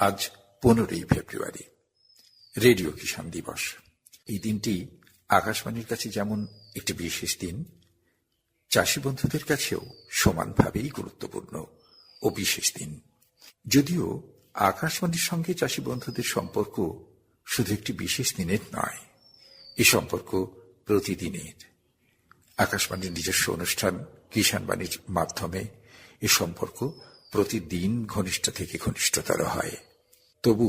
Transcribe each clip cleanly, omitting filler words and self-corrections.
আজ 15ই ফেব্রুয়ারি, রেডিও কিষাণ দিবস। এই দিনটি আকাশবাণীর কাছে যেমন একটি বিশেষ দিন, চাষী বন্ধুদের কাছেও সমানভাবেই গুরুত্বপূর্ণ ও বিশেষ দিন। যদিও আকাশবাণীর সঙ্গে চাষী বন্ধুদের সম্পর্ক শুধু একটি বিশেষ দিনের নয়, এ সম্পর্ক প্রতিদিনের। আকাশবাণীর নিজস্ব অনুষ্ঠান কিষাণ বাণীর মাধ্যমে এ সম্পর্ক প্রতিদিন ঘনিষ্ঠ থেকে ঘনিষ্ঠতর হয়। তবু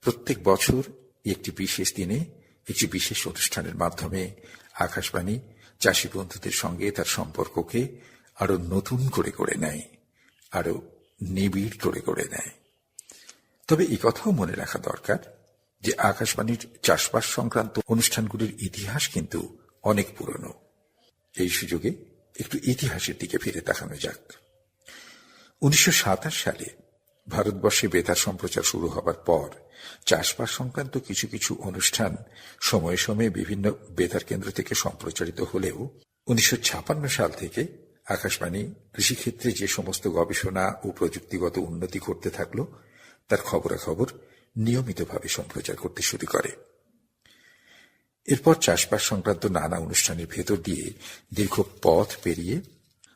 প্রত্যেক বছর একটি বিশেষ দিনে একটি বিশেষ অনুষ্ঠানের মাধ্যমে আকাশবাণী চাষী বন্ধুদের সঙ্গে তার সম্পর্ককে আরো নতুন করে গড়ে নেয়, আরো নিবিড় করে গড়ে নেয়। তবে এই কথাও মনে রাখা দরকার যে আকাশবাণীর চাষবাস সংক্রান্ত অনুষ্ঠানগুলির ইতিহাস কিন্তু অনেক পুরনো। এই সুযোগে একটু ইতিহাসের দিকে ফিরে তাকানো যাক। 1927 সালে ভারতবর্ষে বেতার সম্প্রচার শুরু হবার পর চাষবাস সংক্রান্ত কিছু কিছু অনুষ্ঠান সময়ে সময়ে বিভিন্ন বেতার কেন্দ্র থেকে সম্প্রচারিত হলেও 1956 সাল থেকে আকাশবাণী কৃষিক্ষেত্রে যে সমস্ত গবেষণা ও প্রযুক্তিগত উন্নতি ঘটতে থাকলো তার খবরাখবর নিয়মিতভাবে সম্প্রচার করতে শুরু করে। এরপর চাষবাস সংক্রান্ত নানা অনুষ্ঠানের ভেতর দিয়ে দীর্ঘ পথ পেরিয়ে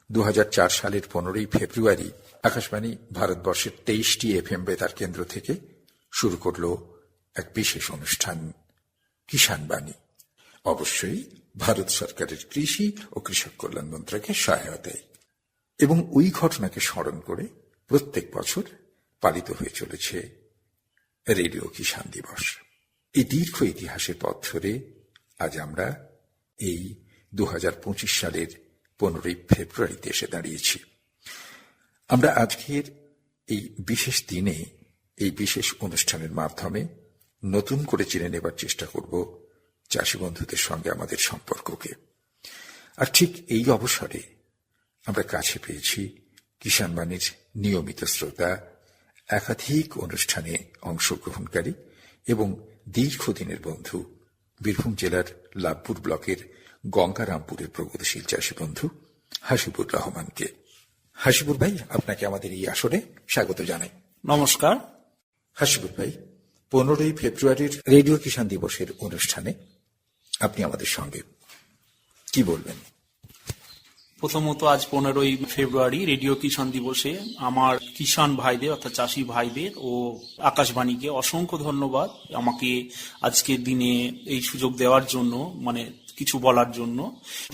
2004 সালের 15ই ফেব্রুয়ারি আকাশবাণী ভারতবর্ষের 23টি FM বেতার কেন্দ্র থেকে শুরু করল এক বিশেষ অনুষ্ঠান, কিষাণ বাণী। অবশ্যই ভারত সরকারের কৃষি ও কৃষক কল্যাণ মন্ত্রকের সহায়তায়। এবং ওই ঘটনাকে স্মরণ করে প্রত্যেক বছর পালিত হয়ে চলেছে রেডিও কিষাণ দিবস। এই দীর্ঘ ইতিহাসের পথ ধরে আজ আমরা এই 2025 সালের 15ই ফেব্রুয়ারিতে এসে দাঁড়িয়েছি। আমরা আজকের এই বিশেষ দিনে এই বিশেষ অনুষ্ঠানের মাধ্যমে নতুন করে চিনে নেবার চেষ্টা করব চাষী বন্ধুদের সঙ্গে আমাদের সম্পর্ককে। আর ঠিক এই অবসরে আমরা কাছে পেয়েছি কিষাণ বাণীর নিয়মিত শ্রোতা, একাধিক অনুষ্ঠানে অংশগ্রহণকারী এবং দীর্ঘদিনের বন্ধু, বীরভূম জেলার লাভপুর ব্লকের গঙ্গারামপুরের প্রগতিশীল চাষী বন্ধু হাসিবুর রহমানকে। হাসিবুর ভাই, আপনাকে আমাদের এই আসরে স্বাগত জানাই। নমস্কার। হাসিবুর ভাই, 15ই ফেব্রুয়ারির রেডিও কিষাণ দিবসের অনুষ্ঠানে আপনি আমাদের সঙ্গে কি বলবেন? প্রথমত আজ 15ই ফেব্রুয়ারি রেডিও কিষাণ দিবসে আমার কিষাণ ভাইদের অর্থাৎ চাষী ভাইদের ও আকাশবাণীকে অসংখ্য ধন্যবাদ আমাকে আজকের দিনে এই সুযোগ দেওয়ার জন্য, মানে কিছু বলার জন্য।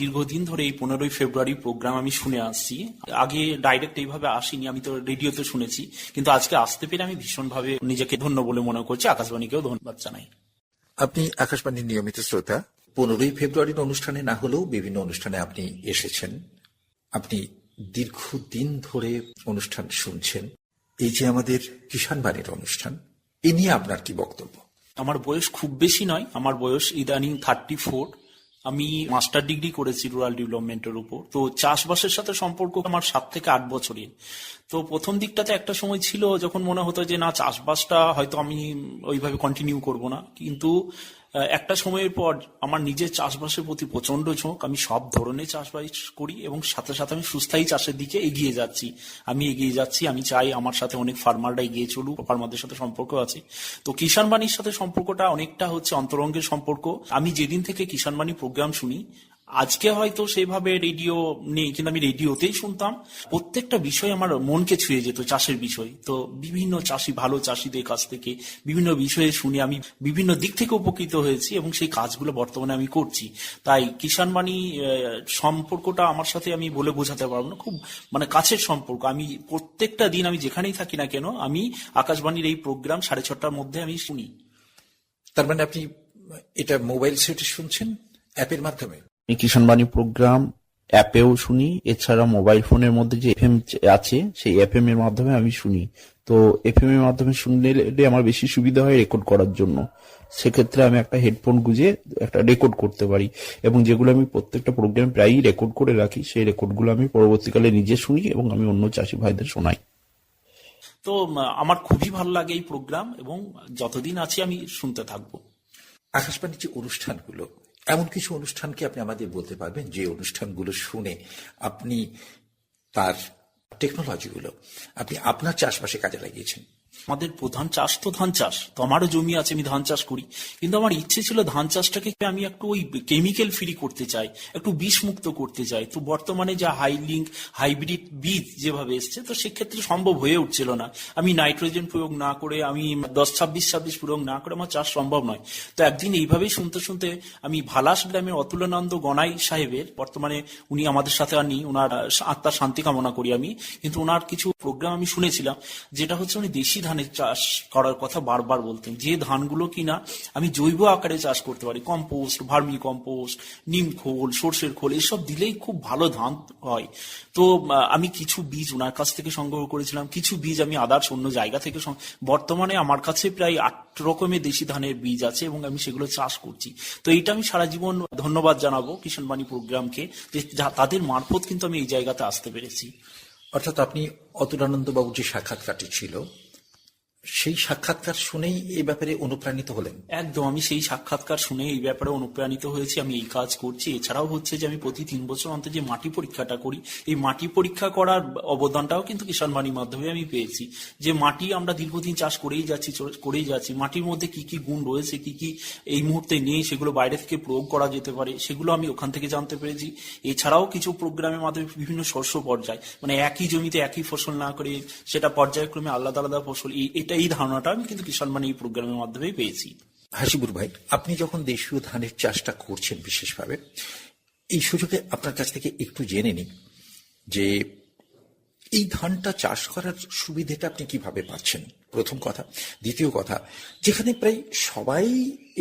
দীর্ঘদিন ধরে এই 15ই ফেব্রুয়ারি প্রোগ্রাম আমি শুনে আসছি। আগে ডাইরেক্ট এইভাবে আসিনি, আমি তো রেডিওতে শুনেছি, কিন্তু আজকে আসতে পেরে আমি ভীষণভাবে নিজেকে ধন্য বলে মনে করছি। আকাশবাণীকেও ধন্যবাদ জানাই। আপনি আকাশবাণীর নিয়মিত শ্রোতা। 15ই ফেব্রুয়ারির অনুষ্ঠানে না হলেও বিভিন্ন অনুষ্ঠানে আপনি এসেছেন। আপনি দীর্ঘদিন ধরে অনুষ্ঠান শুনছেন। এই যে আমাদের কিষাণ বাণীর অনুষ্ঠান, এ নিয়ে আপনার কি বক্তব্য? আমার বয়স খুব বেশি নয়, আমার বয়স ইদানিং 34। আমি মাস্টার ডিগ্রি করেছি রুরাল ডেভেলপমেন্টের উপর। তো চাষবাসের সাথে সম্পর্ক আমার 7 থেকে 8 বছরের। তো প্রথম দিকটাতে একটা সময় ছিল যখন মনে হতো যে না, চাষবাসটা হয়তো আমি ওইভাবে কন্টিনিউ করব না, কিন্তু একটা সময়ের পর আমার নিজের চাষবাসের প্রতি প্রচন্ড ঝোঁক। আমি সব ধরনের চাষবাস করি এবং সাথে সাথে আমি সুস্থায়ী চাষের দিকে এগিয়ে যাচ্ছি। আমি চাই আমার সাথে অনেক ফার্মাররা এগিয়ে চলুক, ফার্মারদের সাথে সম্পর্ক আছে। তো কিষাণ বাণীর সাথে সম্পর্কটা অনেকটা হচ্ছে অন্তরঙ্গের সম্পর্ক। আমি যেদিন থেকে কিষাণ বাণী প্রোগ্রাম শুনি, আজকে হয়তো সেভাবে রেডিও নেই, কিন্তু আমি রেডিওতেই শুনতাম। প্রত্যেকটা বিষয় আমার মনকে ছুঁয়ে যেত, চাষের বিষয়। তো বিভিন্ন চাষি, ভালো চাষিদের কাছ থেকে বিভিন্ন বিষয়ে শুনে আমি বিভিন্ন দিক থেকে উপকৃত হয়েছি এবং সেই কাজগুলো বর্তমানে আমি করছি। তাই কিষাণ বাণী সম্পর্কটা আমার সাথে আমি বলে বোঝাতে পারবো না, খুব মানে কাছের সম্পর্ক। আমি প্রত্যেকটা দিন আমি যেখানেই থাকি না কেন, আমি আকাশবাণীর এই প্রোগ্রাম 6:30টার মধ্যে আমি শুনি। তার মানে আপনি এটা মোবাইল সেটে শুনছেন, অ্যাপের মাধ্যমে? কিষাণ বাণী প্রোগ্রাম অ্যাপেও শুনি, এছাড়া মোবাইল ফোনের মধ্যে যে এফএম আছে সেই এফএম এর মাধ্যমে আমি শুনি। তো এফএম এর মাধ্যমে শুনলে আমার বেশি সুবিধা হয় রেকর্ড করার জন্য। সেক্ষেত্রে আমি একটা হেডফোন গুঁজে একটা রেকর্ড করতে পারি, এবং যেগুলো আমি প্রত্যেকটা প্রোগ্রাম প্রায়ই রেকর্ড করে রাখি, সেই রেকর্ডগুলো আমি পরবর্তীকালে নিজে শুনি এবং আমি অন্য চাষি ভাইদের শোনাই। তো আমার খুবই ভালো লাগে এই প্রোগ্রাম এবং যতদিন আছি আমি শুনতে থাকবো। আকাশবাণীর যে অনুষ্ঠানগুলো, এমন কিছু অনুষ্ঠান কি আপনি আমাদের বলতে পারবেন যে অনুষ্ঠানগুলো শুনে আপনি তার টেকনোলজিগুলো আপনি আপনার চাষবাসে কাজে লাগিয়েছেন? আমাদের প্রধান চাষ তো ধান চাষ, তো আমারও জমি আছে, আমি ধান চাষ করি, কিন্তু আমার ইচ্ছে ছিল ধান চাষটাকে আমি একটু ওই কেমিক্যাল ফ্রি করতে চাই, একটু বিষ মুক্ত করতে চাই। তো বর্তমানে যা হাইব্রিড বীজ যেভাবে এসছে, তো সেক্ষেত্রে সম্ভব হয়ে উঠছিল না। আমি নাইট্রোজেন প্রয়োগ না করে, আমি 10-26-26 প্রয়োগ না করে আমার চাষ সম্ভব নয়। তো একদিন এইভাবেই শুনতে শুনতে আমি ভালাস গ্রামের অতুলানন্দ গনাই সাহেবের, বর্তমানে উনি আমাদের সাথে আর নেই, ওনার আত্মার শান্তি কামনা করি আমি, কিন্তু ওনার কিছু প্রোগ্রাম আমি শুনেছিলাম, যেটা হচ্ছে উনি দেশি ধানের চাষ করার কথা বারবার বলতেন, যে ধানগুলো কিনা আমি জৈব আকারে চাষ করতে পারি, কম্পোস্ট, ভার্মি কম্পোস্ট, নিম খোল, সর্ষের খোল, এসব দিলেই খুব ভালো ধান হয়। তো আমি কিছু বীজ ওনার কাছ থেকে সংগ্রহ করেছিলাম, কিছু বীজ আমি আদার্স অন্য জায়গা থেকে বর্তমানে আমার কাছে প্রায় 8 রকমের দেশি ধানের বীজ আছে এবং আমি সেগুলো চাষ করছি। তো এইটা আমি সারা জীবন ধন্যবাদ জানাবো কিষাণ বাণী প্রোগ্রামকে, যে তাদের মারফত কিন্তু আমি এই জায়গাতে আসতে পেরেছি। অর্থাৎ আপনি অতুলানন্দ বাবুর যে সাক্ষাৎকারটি ছিল, সেই সাক্ষাৎকার শুনেই এই ব্যাপারে অনুপ্রাণিত হলেন? একদম, আমি সেই সাক্ষাৎকার শুনে এই ব্যাপারে অনুপ্রাণিত হয়েছি, আমি এই কাজ করছি। এছাড়াও হচ্ছে যে আমি প্রতি 3 বছর অন্তর যে মাটি পরীক্ষাটা করি, এই মাটি পরীক্ষা করার অবদানটাও কিন্তু কিষাণ বাণীর মাধ্যমে আমি পেয়েছি। যে মাটি আমরা দীর্ঘদিন চাষ করেই যাচ্ছি, মাটির মধ্যে কি কি গুণ রয়েছে, কি কি এই মুহূর্তে নেই, সেগুলো বাইরে থেকে প্রয়োগ করা যেতে পারে, সেগুলো আমি ওখান থেকে জানতে পেরেছি। এছাড়াও কিছু প্রোগ্রামের মাধ্যমে বিভিন্ন শস্য পর্যায়, মানে একই জমিতে একই ফসল না করে সেটা পর্যায়ক্রমে আলাদা আলাদা ফসল, এই ধারণাটা আমি কিন্তু কিষাণ বাণী এই প্রোগ্রামের মাধ্যমেই পেয়েছি। হাসিবুর ভাই, আপনি যখন দেশীয় ধানের চাষটা করছেন বিশেষভাবে, এই সুযোগে আপনার কাছ থেকে একটু জেনে নিই যে এই ধানটা চাষ করার সুবিধাটা আপনি কিভাবে পাচ্ছেন, প্রথম কথা। দ্বিতীয় কথা, যেখানে প্রায় সবাই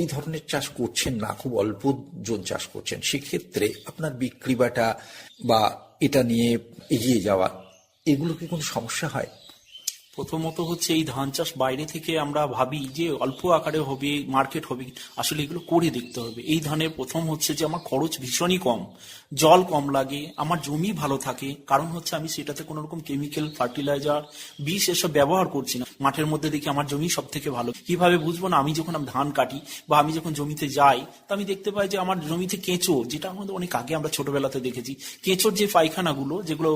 এই ধরনের চাষ করছেন না, খুব অল্প জন চাষ করছেন, সেক্ষেত্রে আপনার বিক্রি বাটা বা এটা নিয়ে এগিয়ে যাওয়া, এগুলো কি কোনো সমস্যা হয়? প্রথমত হচ্ছে এই ধান চাষ বাইরে থেকে আমরা ভাবি যে অল্প আকারে হবে, মার্কেট হবে, আসলে এগুলো করে দেখতে হবে। এই ধানের প্রথম হচ্ছে যে আমার খরচ ভীষণই কম, জল কম লাগে, আমার জমি ভালো থাকে, কারণ হচ্ছে আমি সেটাতে কোনো রকম কেমিক্যাল, ফার্টিলাইজার, বিষ এসব ব্যবহার করছি না। মাঠের মধ্যে দেখি আমার জমি সব থেকে ভালো। কিভাবে বুঝবো না? আমি যখন ধান কাটি বা আমি যখন জমিতে যাই, তো আমি দেখতে পাই যে আমার জমিতে কেঁচো, যেটা আমাদের অনেক আগে আমরা ছোটবেলাতে দেখেছি, কেঁচোর যে পায়খানাগুলো যেগুলো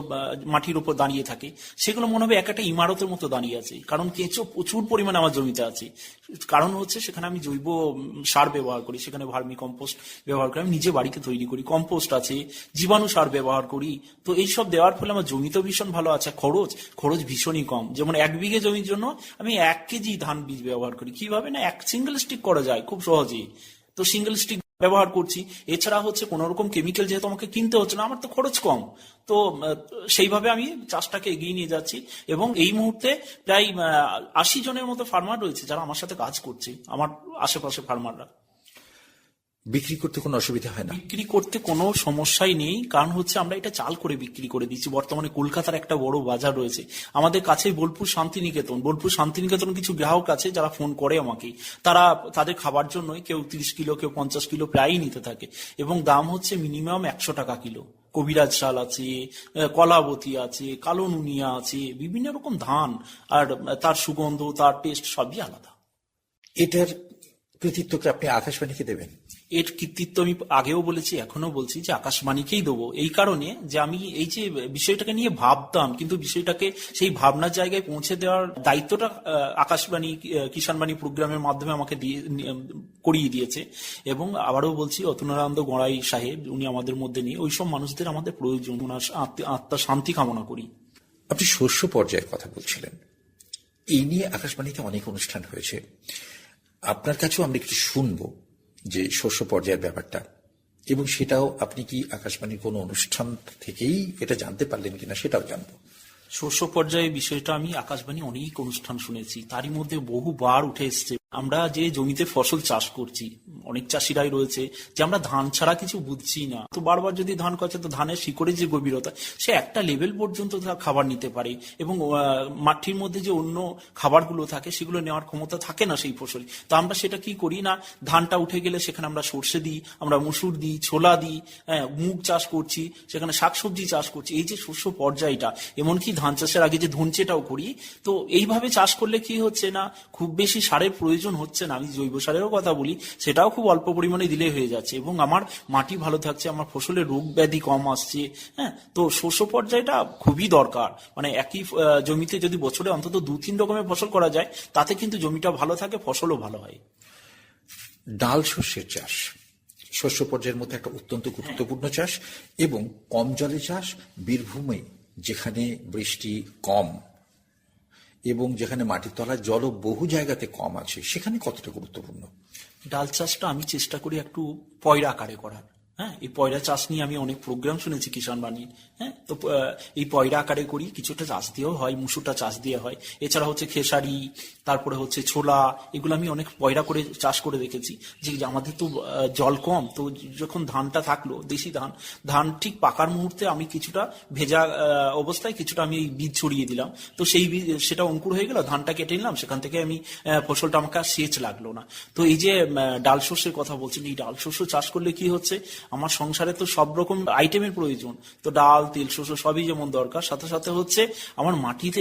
মাটির উপর দাঁড়িয়ে থাকে, সেগুলো মনে হবে একটা ইমারতের মতো দাঁড়িয়ে আছে, কারণ কেঁচো প্রচুর পরিমাণে আমার জমিতে আছে। কারণ হচ্ছে সেখানে আমি জৈব সার ব্যবহার করি, সেখানে ভার্মি কম্পোস্ট ব্যবহার করি, আমি নিজে বাড়িতে তৈরি করি, কম্পোস্ট আছে, জীবাণু সার ব্যবহার করি। তো এইসব দেওয়ার ফলে আমার জমিতেও ভীষণ ভালো আছে, খরচ ভীষণই কম। যেমন 1 বিঘে জমির জন্য আমি 1 কেজি ধান বীজ ব্যবহার করি। কিভাবে না, সিঙ্গেল স্টিক করা যায় খুব সহজেই, তো সিঙ্গেল স্টিক ব্যবহার করছি। এছাড়া হচ্ছে কোন রকম কেমিক্যাল যেহেতু আমাকে কিনতে হচ্ছে না, আমার তো খরচ কম, তো সেইভাবে আমি চাষটাকে এগিয়ে নিয়ে যাচ্ছি। এবং এই মুহূর্তে প্রায় 80 জনের মতো ফার্মার রয়েছে যারা আমার সাথে কাজ করছে, আমার আশেপাশে ফার্মাররা। বিক্রি করতে কোনো অসুবিধা হয় না? বিক্রি করতে কোনো সমস্যাই নেই, কারণ হচ্ছে আমরা এটা চাল করে বিক্রি করে দিচ্ছি। বর্তমানে কলকাতার একটা বড় বাজার রয়েছে আমাদের কাছে, বোলপুর শান্তিনিকেতন কিছু গ্রাহক আছে যারা ফোন করে আমাকে, তারা তাদের খাবার জন্য কেউ 30 কিলো, কেউ 50 কিলো প্রায়ই নিতে থাকে, এবং দাম হচ্ছে মিনিমাম 100 টাকা কিলো। কবিরাজ চাল আছে, কলাবতী আছে, কালো নুনিয়া আছে, বিভিন্ন রকম ধান, আর তার সুগন্ধ, তার টেস্ট সবই আলাদা। এটার কৃতিত্বকে আপনি আকাশবাণীকে দেবেন? এর কৃতিত্ব আমি আগেও বলেছি, এখনো বলছি যে আকাশবাণীকেই দেবো, এই কারণে যে আমি এই যে বিষয়টাকে নিয়ে ভাবতাম, কিন্তু বিষয়টাকে সেই ভাবনার জায়গায় পৌঁছে দেওয়ার দায়িত্বটা আকাশবাণী, কিষাণ বাণী প্রোগ্রামের মাধ্যমে আমাকে করিয়ে দিয়েছে। এবং আবারও বলছি, অতুলানন্দ গড়াই সাহেব, উনি আমাদের মধ্যে নেই, ওইসব মানুষদের আমাদের প্রয়োজন, ওনার আত্মার শান্তি কামনা করি। আপনি শস্য পর্যায়ের কথা বলছিলেন, এই নিয়ে আকাশবাণীতে অনেক অনুষ্ঠান হয়েছে, আপনার কাছেও আমরা একটু শুনবো যে শস্য পর্যায়ের ব্যাপারটা, এবং সেটাও আপনি কি আকাশবাণীর কোনো অনুষ্ঠান থেকেই এটা জানতে পারলেন কিনা সেটাও জানবো। শস্য পর্যায়ে বিষয়টা আমি আকাশবাণী অনেক অনুষ্ঠান শুনেছি, তারই মধ্যে বহুবার উঠে এসছে আমরা যে জমিতে ফসল চাষ করছি, অনেক চাষিরাই রয়েছে যে আমরা ধান ছাড়া কিছু বুঝছি না। তো বারবার যদি ধান করছে, তো ধানের শিকড়ের যে গভীরতা, সে একটা লেভেল পর্যন্ত খাবার নিতে পারে, এবং মাটির মধ্যে যে অন্য খাবারগুলো থাকে সেগুলো নেওয়ার ক্ষমতা থাকে না সেই ফসল। তো আমরা সেটা কি করি না, ধানটা উঠে গেলে সেখানে আমরা সর্ষে দিই, আমরা মসুর দিই, ছোলা দিই, মুগ চাষ করছি, সেখানে শাকসবজি চাষ করছি। এই যে শস্য পর্যায়টা, এমনকি ধান চাষের আগে যে ধনচেটাও করি, তো এইভাবে চাষ করলে কি হচ্ছে না, খুব বেশি সারের প্রয়োজন প্রয়োজন হচ্ছে না, আমি জৈব সারেরও কথা বলি, সেটাও খুব অল্প পরিমাণে দিলে হয়ে যাচ্ছে, এবং আমার মাটি ভালো থাকছে, আমার ফসলের রোগ ব্যাধি কম আসছে। হ্যাঁ, তো শস্য পর্যায়টা খুবই দরকার। মানে একই জমিতে যদি বছরে অন্তত 2-3 রকমের ফসল করা যায়, তাতে কিন্তু জমিটা ভালো থাকে, ফসলও ভালো হয়। ডাল শস্যের চাষ শস্য পর্যায়ের মধ্যে একটা অত্যন্ত গুরুত্বপূর্ণ চাষ, এবং কম জলে চাষ বীরভূমে যেখানে বৃষ্টি কম এবং যেখানে মাটির তলায় জলও বহু জায়গাতে কম আছে, সেখানে কতটা গুরুত্বপূর্ণ? ডাল চাষটা আমি চেষ্টা করি একটু পয়রা আকারে করার। হ্যাঁ, এই পয়রা চাষ নিয়ে আমি অনেক প্রোগ্রাম শুনেছি কিষাণ বাণীর। হ্যাঁ, তো এই পয়রা আকারে করি, কিছুটা চাষ দিয়েও হয়, মুসুরটা চাষ দিয়ে হয়, এছাড়া হচ্ছে খেসারি, তারপরে হচ্ছে ছোলা, এগুলো আমি অনেক পয়রা করে চাষ করে রেখেছি। যে আমাদের তো জল কম, তো যখন ধানটা থাকলো দেশি ধান ঠিক পাকার মুহূর্তে আমি কিছুটা ভেজা অবস্থায় কিছুটা আমি এই বীজ ছড়িয়ে দিলাম, তো সেই বীজ সেটা অঙ্কুর হয়ে গেল, ধানটা কেটে নিলাম, সেখান থেকে আমি ফসলটা আমাকে আর সেচ লাগলো না। তো এই যে ডাল শস্যের কথা বলছেন, এই ডাল শস্য চাষ করলে কি হচ্ছে, আমার সংসারে তো সব রকম আইটেমের প্রয়োজন, তো ডাল তেল শস্য সবই যেমন দরকার, সাথে সাথে হচ্ছে আমার মাটিতে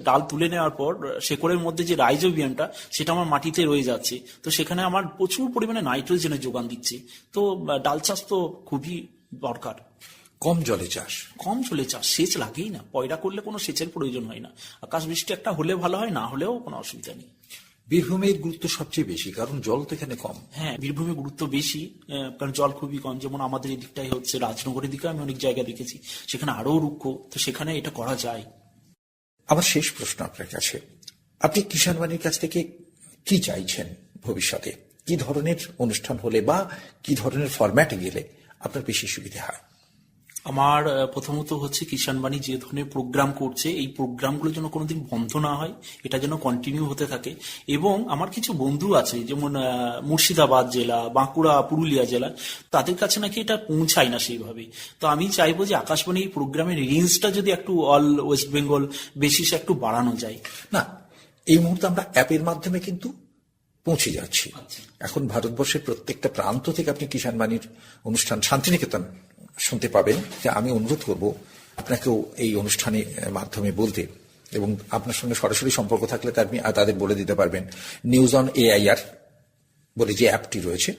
ডাল তুলে নেওয়ার পর শেকড়ের মধ্যে যে রাইজোবিয়ামটা, সেটা আমার মাটিতে রয়ে যাচ্ছে, তো সেখানে আমার প্রচুর পরিমাণে নাইট্রোজেনের যোগান দিচ্ছে। তো ডাল চাষ তো খুবই দরকার। কম জলে চাষ, কম জলে চাষ, সেচ লাগেই না, পয়রা করলে কোনো সেচের প্রয়োজন হয় না, আকাশ বৃষ্টি একটা হলে ভালো হয়, না হলেও কোনো অসুবিধা নেই। বীরভূমের গুরুত্ব সবচেয়ে বেশি, কারণ জল তো এখানে কম। হ্যাঁ, বীরভূমে গুরুত্ব বেশি, কারণ জল খুবই কম। যেমন আমাদের এদিকটাই হচ্ছে রাজনগরের দিকে আমি অনেক জায়গা দেখেছি, সেখানে আরো রুক্ষ, তো সেখানে এটা করা যায়। আমার শেষ প্রশ্ন আপনার কাছে, আপনি কিষাণ বাণীর কাছ থেকে কি চাইছেন ভবিষ্যতে? কি ধরনের অনুষ্ঠান হলে বা কি ধরনের ফরম্যাটে গেলে আপনার বেশি সুবিধা হয়? আমার প্রথমত হচ্ছে কিষাণ বাণী যে ধরনের প্রোগ্রাম করছে, এই প্রোগ্রামগুলো যেন কোনোদিন বন্ধ না হয়, এটা যেন কন্টিনিউ হতে থাকে। এবং আমার কিছু বন্ধু আছে, যেমন মুর্শিদাবাদ জেলা, বাঁকুড়া, পুরুলিয়া জেলা, তাদের কাছে নাকি এটা পৌঁছায় না সেইভাবে। তো আমি চাইবো যে আকাশবাণী এই প্রোগ্রামের রেঞ্জটা যদি একটু অল ওয়েস্ট বেঙ্গল বেসিসে একটু বাড়ানো যায়। না, এই মুহূর্তে আমরা অ্যাপের মাধ্যমে কিন্তু পৌঁছে যাচ্ছি। এখন ভারতবর্ষের প্রত্যেকটা প্রান্ত থেকে আপনি কিষাণ বাণীর অনুষ্ঠান শান্তিনিকেতন শুনতে পাবেন। যে আমি অনুরোধ করব আপনাকেও এই অনুষ্ঠানের মাধ্যমে বলতে, এবং আপনার সঙ্গে সরাসরি সম্পর্ক থাকলে তাদের বলে দিতে পারবেন, নিউজ অন AIR বলে যে অ্যাপটি রয়েছে,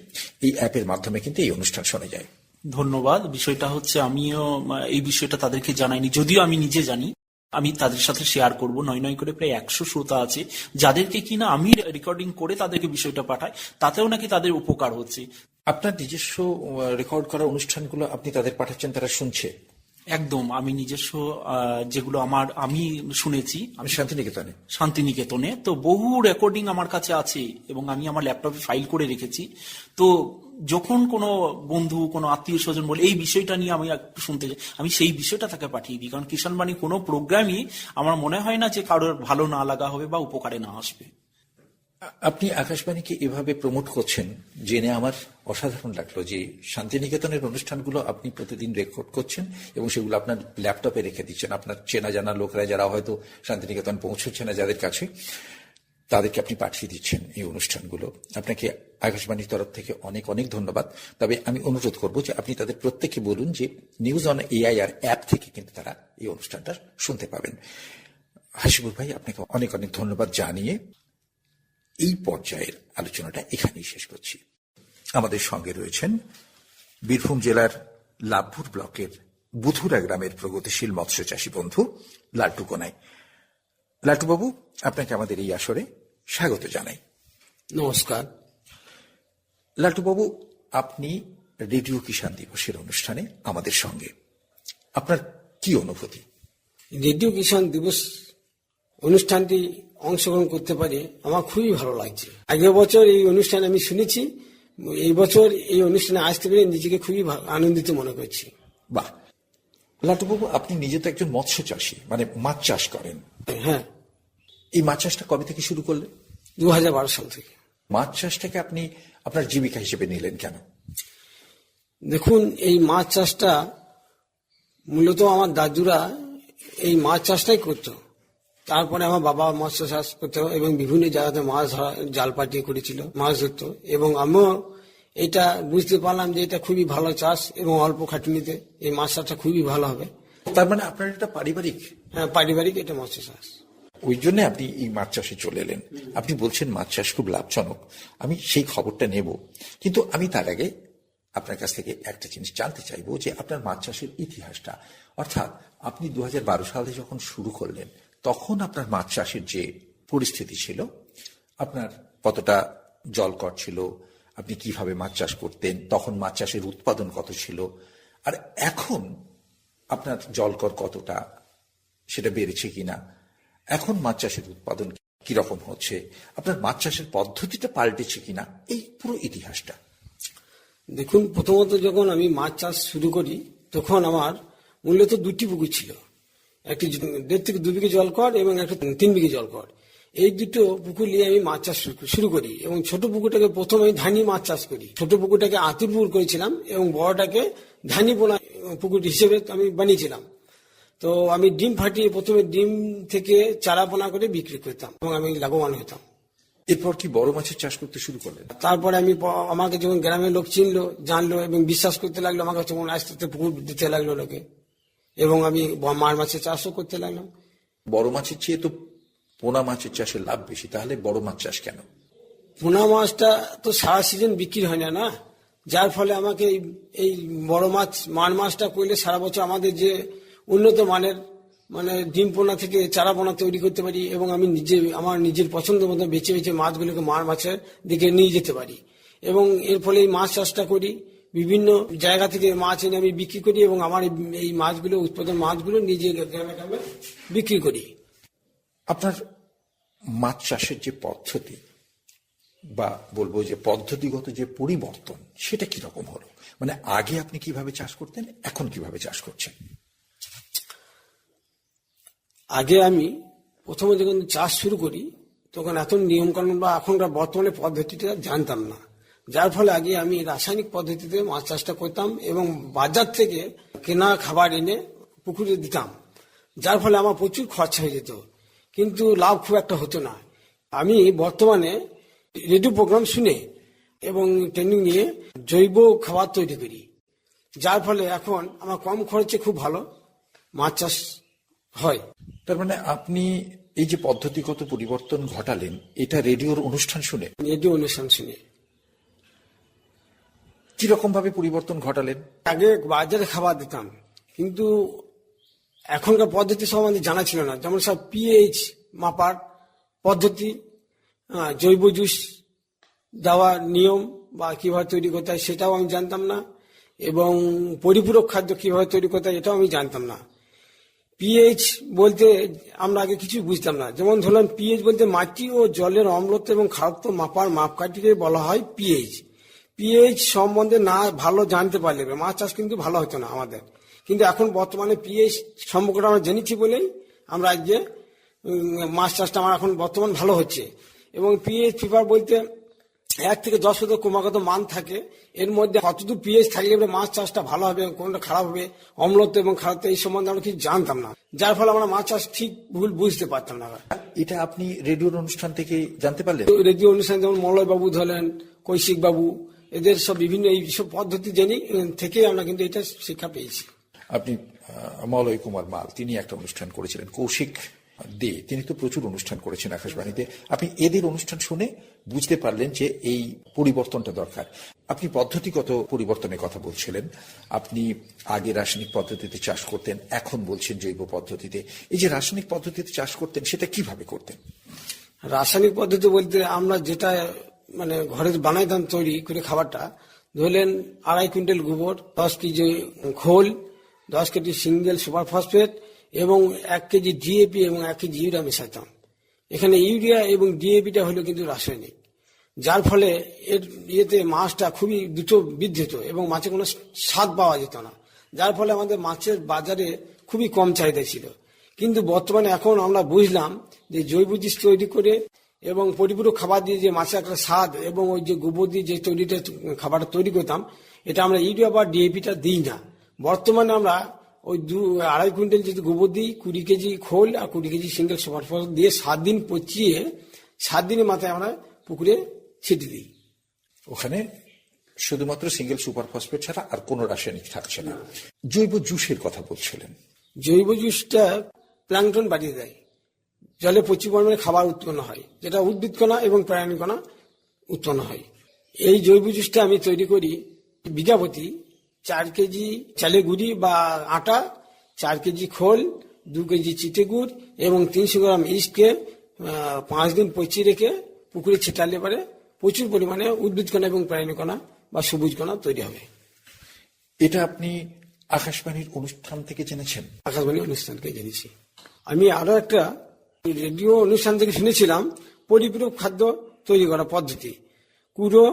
এই অ্যাপের মাধ্যমে কিন্তু এই অনুষ্ঠান শোনা যায়। ধন্যবাদ। বিষয়টা হচ্ছে আমিও এই বিষয়টা তাদেরকে জানাইনি, যদিও আমি নিজে জানি, আমি তাদের সাথে শেয়ার করব। নয় করে প্রায় 100 শ্রোতা আছে, যাদেরকে কিনা আমি রেকর্ডিং করে তাদেরকে বিষয়টা পাঠাই, তাতেও নাকি তাদের উপকার হচ্ছে। আপনার নিজস্ব রেকর্ড করা অনুষ্ঠানগুলো আপনি তাদের পাঠাচ্ছেন, তারা শুনছে? একদম, আমি নিজস্ব যেগুলো আমি শুনেছি, আমি শান্তিনিকেতনে তো বহু রেকর্ডিং আমার কাছে আছে, এবং আমি আমার ল্যাপটপে ফাইল করে রেখেছি। তো যখন কোনো বন্ধু, কোনো আত্মীয় স্বজন বলে এই বিষয়টা নিয়ে আমি একটু শুনতে চাই, আমি সেই বিষয়টা তাকে পাঠিয়ে দিই। কারণ কিষাণ বাণী কোনো প্রোগ্রামই আমার মনে হয় না যে কারোর ভালো না লাগা হবে বা উপকারে না আসবে। আপনি আকাশবাণীকে এভাবে প্রমোট করছেন জেনে আমার অসাধারণ লাগলো, যে শান্তিনিকেতনের অনুষ্ঠানগুলো আপনি প্রতিদিন রেকর্ড করছেন এবং সেগুলো আপনার ল্যাপটপে রেখে দিচ্ছেন। আপনার চেনা জানা লোকরা যারা হয়তো শান্তিনিকেতন পৌঁছচ্ছে না, যাদের কাছে, তাদেরকে আপনি পাঠিয়ে দিচ্ছেন এই অনুষ্ঠানগুলো। আপনাকে আকাশবাণীর তরফ থেকে অনেক অনেক ধন্যবাদ। তবে আমি অনুরোধ করব যে আপনি তাদের প্রত্যেককে বলুন যে নিউজ অন AIR অ্যাপ থেকে কিন্তু তারা এই অনুষ্ঠানটা শুনতে পাবেন। হাসিবুল ভাই, আপনাকে অনেক অনেক ধন্যবাদ জানিয়ে এই পর্যায়ের আলোচনাটা এখানেই শেষ করছি। আমাদের সঙ্গে রয়েছেন বীরভূম জেলার লাভপুর ব্লকের বুধুরা গ্রামের প্রগতিশীল মৎস্য চাষী বন্ধু লাল্টু কোনাই। লাল্টু বাবু, আপনাকে আমাদের এই আসরে স্বাগত জানাই। নমস্কার। লাল্টু বাবু, আপনি রেডিও কিষাণ দিবসের অনুষ্ঠানে আমাদের সঙ্গে, আপনার কি অনুভূতি? রেডিও কিষাণ দিবস অনুষ্ঠানটি অংশগ্রহণ করতে পারে আমার খুবই ভালো লাগছে। আগের বছর এই অনুষ্ঠান আমি শুনেছি, এই বছর এই অনুষ্ঠানে আসতে পেরে নিজেকে খুবই আনন্দিত মনে করছি। বাহ। লাল্টু বাবু, আপনি নিজে তো একজন মৎস্য চাষী, মানে মাছ চাষ করেন। হ্যাঁ। এই মাছ চাষটা কবে থেকে শুরু করলেন? 2012 সাল থেকে। মাছ চাষটাকে আপনি আপনার জীবিকা হিসেবে নিলেন কেন? দেখুন, এই মাছ চাষটা মূলত আমার দাদুরা এই মাছ চাষটাই করতো। তারপরে আমার বাবা মৎস্য চাষ করতো এবং বিভিন্ন জায়গাতে মাছ ধরা, জাল পাটিয়ে করেছিল, মাছ ধরতো, এবং আমিও এটা বুঝতে পারলাম যে এটা খুবই ভালো চাষ এবং অল্প খাটুনিতে এই মাছ চাষটা খুবই ভালো হবে। তার মানে আপনার এটা পারিবারিক? হ্যাঁ, পারিবারিক এটা মৎস্য চাষ। ওই জন্য আপনি এই মাছ চাষে চলে এলেন। আপনি বলছেন মাছ চাষ খুব লাভজনক, আমি সেই খবরটা নেব, কিন্তু আমি তার আগে আপনার কাছ থেকে একটা জিনিস জানতে চাইবো যে আপনার মাছ চাষের ইতিহাসটা, অর্থাৎ আপনি 2012 সালে যখন শুরু করলেন তখন আপনার মাছ চাষের যে পরিস্থিতি ছিল, আপনার কতটা জলকর ছিল, আপনি কিভাবে মাছ চাষ করতেন, তখন মাছ চাষের উৎপাদন কত ছিল, আর এখন আপনার জলকর কতটা, সেটা বেড়েছে কিনা, এখন মাছ চাষের উৎপাদন কিরকম হচ্ছে, আপনার মাছ চাষের পদ্ধতিটা পাল্টেছে কিনা, এই পুরো ইতিহাসটা। দেখুন, প্রথমত যখন আমি মাছ চাষ শুরু করি তখন আমার মূলত 2টি পুকুর ছিল, একটি 1.5 থেকে 2 বিঘে জলকর এবং একটা 3 বিঘে জলকর। এই দুটো পুকুর নিয়ে আমি মাছ চাষ শুরু করি এবং ছোট পুকুরটাকে প্রথমে আমি ধানি মাছ চাষ করি। ছোট পুকুরটাকে আতুর পুকুর করেছিলাম এবং বড়টাকে ধানি পোনা পুকুর হিসেবে আমি বানিয়েছিলাম। তো আমি ডিম ফাটিয়ে প্রথমে ডিম থেকে চারা পোনা করে বিক্রি করতাম এবং আমি লাভবান হতাম। এরপর কি বড় মাছের চাষ করতে শুরু করলেন? তারপরে আমাকে যখন গ্রামের লোক চিনলো, জানলো এবং বিশ্বাস করতে লাগলো, আমাকে তখন আস্তে আস্তে পুকুর দিতে লাগলো লোকে, এবং আমি মার মাছের চাষও করতে লাগলাম। বড় মাছের চেয়ে তো পোনা মাছের চাষে লাভ বেশি, তাহলে বড় মাছ চাষ কেন? পোনা মাছটা তো সারা সিজন বিক্রি হয় না, না, যার ফলে আমাকে এই বড় মাছ মার মাছটা করলে সারা বছর আমাদের যে উন্নত মানের ডিম পোনা থেকে চারা পোনা তৈরি করতে পারি এবং আমি আমার নিজের পছন্দ মতো বেছে বেছে মাছগুলোকে মার মাছের দিকে নিয়ে যেতে পারি, এবং এর ফলে এই মাছ চাষটা করি। বিভিন্ন জায়গা থেকে মাছ এনে আমি বিক্রি করি এবং আমার এই মাছগুলো, উৎপাদন মাছগুলো নিজে গ্রামে গ্রামে বিক্রি করি। আপনার মাছ চাষের যে পদ্ধতি, বা বলবো যে পদ্ধতিগত যে পরিবর্তন, সেটা কিরকম হলো? আগে আপনি কিভাবে চাষ করতেন, এখন কিভাবে চাষ করছেন? আগে আমি প্রথমে যখন চাষ শুরু করি তখন এত নিয়মকানুন বা এখনকার বর্তমানে পদ্ধতিটা জানতাম না, যার ফলে আগে আমি রাসায়নিক পদ্ধতিতে মাছ চাষটা করতাম এবং বাজার থেকে কেনা খাবার এনে পুকুরে দিতাম, যার ফলে আমার প্রচুর খরচা হয়ে যেত, কিন্তু লাভ খুব একটা হতো না। আমি বর্তমানে রেডিও প্রোগ্রাম শুনে এবং ট্রেনিং নিয়ে জৈব খাবার তৈরি করি, যার ফলে এখন আমার কম খরচে খুব ভালো মাছ চাষ হয়। তার আপনি এই যে পদ্ধতিগত পরিবর্তন ঘটালেন, এটা রেডিওর অনুষ্ঠান শুনে? রেডিও অনুষ্ঠান শুনে। কিরকম ভাবে পরিবর্তন ঘটালেন? আগে বাজারে খাবার দিতাম, কিন্তু এখনকার পদ্ধতি সব আমাদের জানা ছিল না, যেমন সব পিএইচ মাপার পদ্ধতি, জৈব জুস দেওয়ার নিয়ম বা কিভাবে তৈরি করতে হয় সেটাও আমি জানতাম না, এবং পরিপূরক খাদ্য কিভাবে তৈরি করতে হয় এটাও আমি জানতাম না। পিএইচ বলতে আমরা আগে কিছু বুঝতাম না, যেমন ধরলাম পিএইচ বলতে মাটি ও জলের অম্লত্ব এবং খারত্ব মাপার মাপকাঠিকে বলা হয় পিএইচ। পিএইচ সম্বন্ধে না ভালো জানতে পারলে মাছ চাষ কিন্তু ভালো হতো না আমাদের, কিন্তু এখন বর্তমানে পিএইচ সম্পর্কটা আমরা জেনেছি বলেই আমরা আজকে মাছ চাষটা আমার এখন বর্তমান ভালো হচ্ছে। এবং পিএইচ ফিভার বলতে 1 থেকে 10 পর্যন্ত ক্রমাগত মান থাকে, এর মধ্যে কতদূর পিএইচ থাকলে মাছ চাষটা ভালো হবে, কোনটা খারাপ হবে, অম্লত্ব এবং খারাপ, এই সম্বন্ধে আমরা কিছু জানতাম না, যার ফলে আমরা মাছ চাষ ঠিক ভুল বুঝতে পারতাম না। এটা আপনি রেডিওর অনুষ্ঠান থেকে জানতে পারলেন? রেডিও অনুষ্ঠান যেমন মলয় বাবু ধরেন, কৌশিক বাবু, এদের সব বিভিন্ন এই সব পদ্ধতি জেনে থেকে আমরা কিন্তু এটা শিক্ষা পেয়েছি। আপনি মলয় কুমার মাল, তিনি একটা অনুষ্ঠান করেছিলেন, কৌশিক দে, তিনি তো প্রচুর অনুষ্ঠান করেছেন আকাশবাণীতে। আপনি এদের অনুষ্ঠান শুনে বুঝতে পারলেন যে এই পরিবর্তনটা দরকার। আপনি পদ্ধতিগত পরিবর্তনের কথা বলছিলেন, আপনি আগে রাসায়নিক পদ্ধতিতে চাষ করতেন, এখন বলছেন জৈব পদ্ধতিতে। এই যে রাসায়নিক পদ্ধতিতে চাষ করতেন, সেটা কিভাবে করতেন? রাসায়নিক পদ্ধতি বলতে আমরা যেটা ঘরে বানাইতাম তৈরি করে খাবারটা, ধরলেন 2.5 কুইন্টাল গোবর, 10 কেজি খোল, 10 কেজি সিঙ্গেল সুপার ফসফেট এবং 1 কেজি ডিএপি এবং 1 কেজি ইউরিয়া মেশাতাম। এখানে ইউরিয়া এবং ডিএপিটা হলো কিন্তু রাসায়নিক, যার ফলে এর ইয়েতে মাছটা খুবই দ্রুত বৃদ্ধি হতো এবং মাছে কোনো স্বাদ পাওয়া যেত না, যার ফলে আমাদের মাছের বাজারে খুবই কম চাহিদা ছিল। কিন্তু বর্তমানে এখন আমরা বুঝলাম যে জৈব জিনিস তৈরি করে এবং পরিপূরক খাবার দিয়ে যে মাছের একটা স্বাদ এবং ওই যে গোবর দিয়ে যে খাবারটা তৈরি করতাম, এটা আমরা ইউরিয়া বা ডিএপিটা দিই না। বর্তমানে আমরা ওই 2.5 কুইন্টাল যদি গোবর দিই, 20 কেজি খোল আর 20 কেজি সিঙ্গেল সুপার ফসফেট দিয়ে 7 দিন পচিয়ে 7 দিনের মাথায় আমরা পুকুরে ছিটে দিই। ওখানে শুধুমাত্র সিঙ্গেল সুপার ফসফেট ছাড়া আর কোনো রাসায়নিক থাকছে না। জৈব জুসের কথা বলছিলেন। জৈব জুসটা প্ল্যাঙ্কটন বাড়িয়ে দেয়, জলে প্রচুর পরিমাণে খাবার উৎপন্ন হয়, যেটা উদ্ভিদ কণা এবং প্রাণী কণা উৎপন্ন হয়। এই জৈব জুসটা আমি তৈরি করি বিঘা প্রতি 4 কেজি চালের গুঁড়ি বা আটা, 4 কেজি খোল, 2 কেজি চিটে গুড় এবং 300 গ্রাম ইস্টকে 5 দিন পচিয়ে রেখে পুকুরে ছেটালে পরে প্রচুর পরিমাণে উদ্ভিদ কণা এবং প্রাণী কণা বা সবুজ কণা তৈরি হবে। এটা আপনি আকাশবাণীর অনুষ্ঠান থেকে জেনেছেন? আকাশবাণী অনুষ্ঠানকে জেনেছি। আমি আরো একটা রেডিও অনুষ্ঠান থেকে শুনেছিলাম পরিপূরক খাদ্য তৈরি করা পদ্ধতি। কুড়ো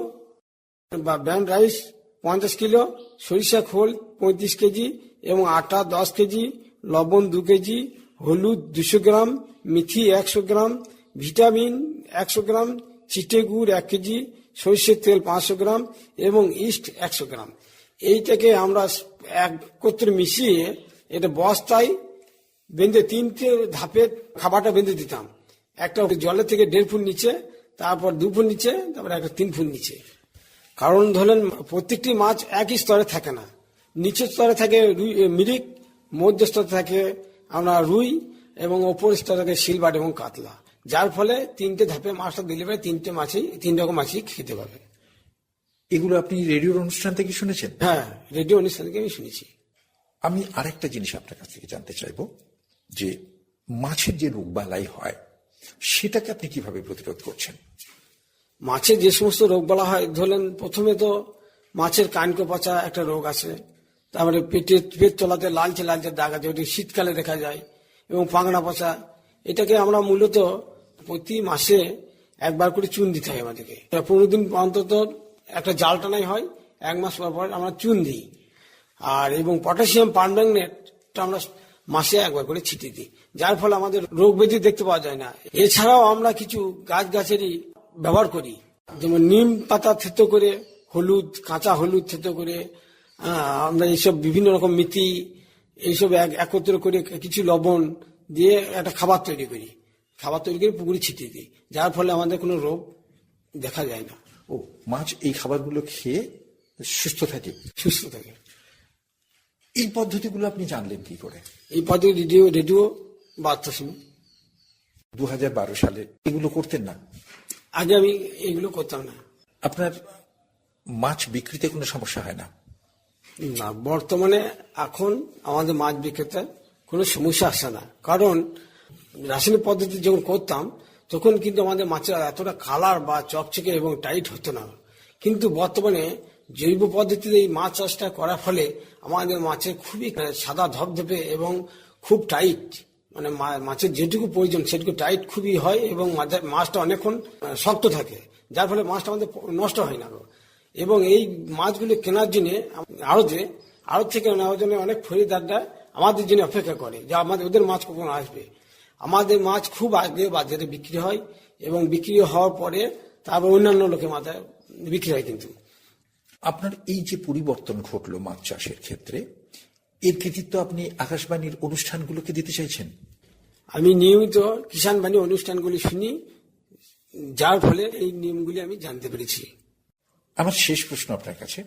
বা ব্রাউন রাইস 50 কিলো, সরিষা খোল 35 কেজি এবং আটা 10 কেজি, লবণ 2 কেজি, হলুদ 200 গ্রাম, মেথি 100 গ্রাম, ভিটামিন 100 গ্রাম, চিটে গুড় 1 কেজি, সরিষার তেল 500 গ্রাম এবং ইস্ট 100 গ্রাম। এইটাকে আমরা একত্রে মিশিয়ে এটা বস্তায় বেঁধে 3টে ধাপে খাবারটা বেঁধে দিতাম। একটা জলের থেকে 1.5 ফুট নিচে, তারপর 2 ফুট নিচে, তারপর একটা 3 ফুট নিচে। কারণ ধরেন প্রত্যেকটি মাছ একই স্তরে থাকে না, নিচের স্তরে থাকে মিরিক, মধ্য স্তরে থাকে আমরা রুই এবং ওপর স্তরে থাকে সিলভার এবং কাতলা। যার ফলে 3টে ধাপে মাছটা দিলে পরে 3 রকম মাছই খেতে পাবে। এগুলো আপনি রেডিওর অনুষ্ঠান থেকে শুনেছেন? হ্যাঁ, রেডিও অনুষ্ঠান থেকে আমি শুনেছি। আমি আরেকটা জিনিস আপনার কাছ থেকে জানতে চাইবো যে মাছের যে রোগবালাই হয় সেটাকে আপনি কিভাবে প্রতিরোধ করছেন? মাছের যে সমস্ত রোগ বলা হয়, ধরলেন প্রথমে তো মাছের কানকো পচা একটা রোগ আছে, তারপরে পেট তলাতে লালচে লালচে দাগ আছে, ওটি শীতকালে দেখা যায়, এবং পাংড়া পচা। এটাকে আমরা মূলত প্রতি মাসে একবার করে চুন দিতে হয় আমাদেরকে। 15 দিন অন্তত একটা জাল টানাই হয়, 1 মাস পর পর আমরা চুন দিই। আর এবং পটাশিয়াম পারম্যাঙ্গনেটটা আমরা মাসে একবার করে ছিটিয়ে দিই, যার ফলে আমাদের রোগ ব্যাধি দেখতে পাওয়া যায় না। এছাড়াও আমরা কিছু গাছেরই ব্যবহার করি, যেমন নিম পাতা থেতো করে, হলুদ, কাঁচা হলুদ থেতো করে, আমরা এইসব বিভিন্ন রকম মেথি এইসব একত্র করে কিছু লবণ দিয়ে একটা খাবার তৈরি করি। খাবার তৈরি করে পুকুরে ছিটিয়ে দিই, যার ফলে আমাদের কোনো রোগ দেখা যায় না। ও, মাছ এই খাবারগুলো খেয়ে সুস্থ থাকে? সুস্থ থাকে। এই পদ্ধতিগুলো আপনি জানলেন কি করে? এই পদ্ধতি রেডিও বার্তা শুনি। 2012 সালে এগুলো করতেন না? আগে আমি এগুলো করতাম না। আপনার মাছ বিক্রিতে কোনো সমস্যা হয় না? না, বর্তমানে এখন আমাদের মাছ বিক্রেতার কোনো সমস্যা আসে না। কারণ রাসায়নিক পদ্ধতি যখন করতাম তখন কিন্তু আমাদের মাছের এতটা কালার বা চকচকে এবং টাইট হতো না। কিন্তু বর্তমানে জৈব পদ্ধতিতে এই মাছ চাষটা করার ফলে আমাদের মাছের খুবই সাদা ধপধপে এবং খুব টাইট, মানে মাছের যেটুকু প্রয়োজন সেটুকু টাইট খুবই হয় এবং মাছটা অনেকক্ষণ শক্ত থাকে, যার ফলে মাছটা আমাদের নষ্ট হয় না। এবং এই মাছগুলো কেনার জন্য আড়ত থেকে নেওয়ার জন্য অনেক খরিদ্দাররা আমাদের জন্য অপেক্ষা করে যে ওদের মাছ কখন আসবে। আমাদের মাছ খুব আগে বাজারে বিক্রি হয় এবং বিক্রি হওয়ার পরে তারপর অন্যান্য লোকের মাথায় বিক্রি হয়। কিন্তু আপনার এই যে পরিবর্তন ঘটলো মাছ চাষের ক্ষেত্রে, এর কৃতিত্ব আপনি আকাশবাণীর অনুষ্ঠানগুলোকে দিতে চাইছেন? আমি নিয়মিত কিষাণ বাণী অনুষ্ঠানগুলি শুনি, যার ফলে এই নিয়মগুলি আমি জানতে পেরেছি। আমার শেষ প্রশ্ন আপনার কাছে,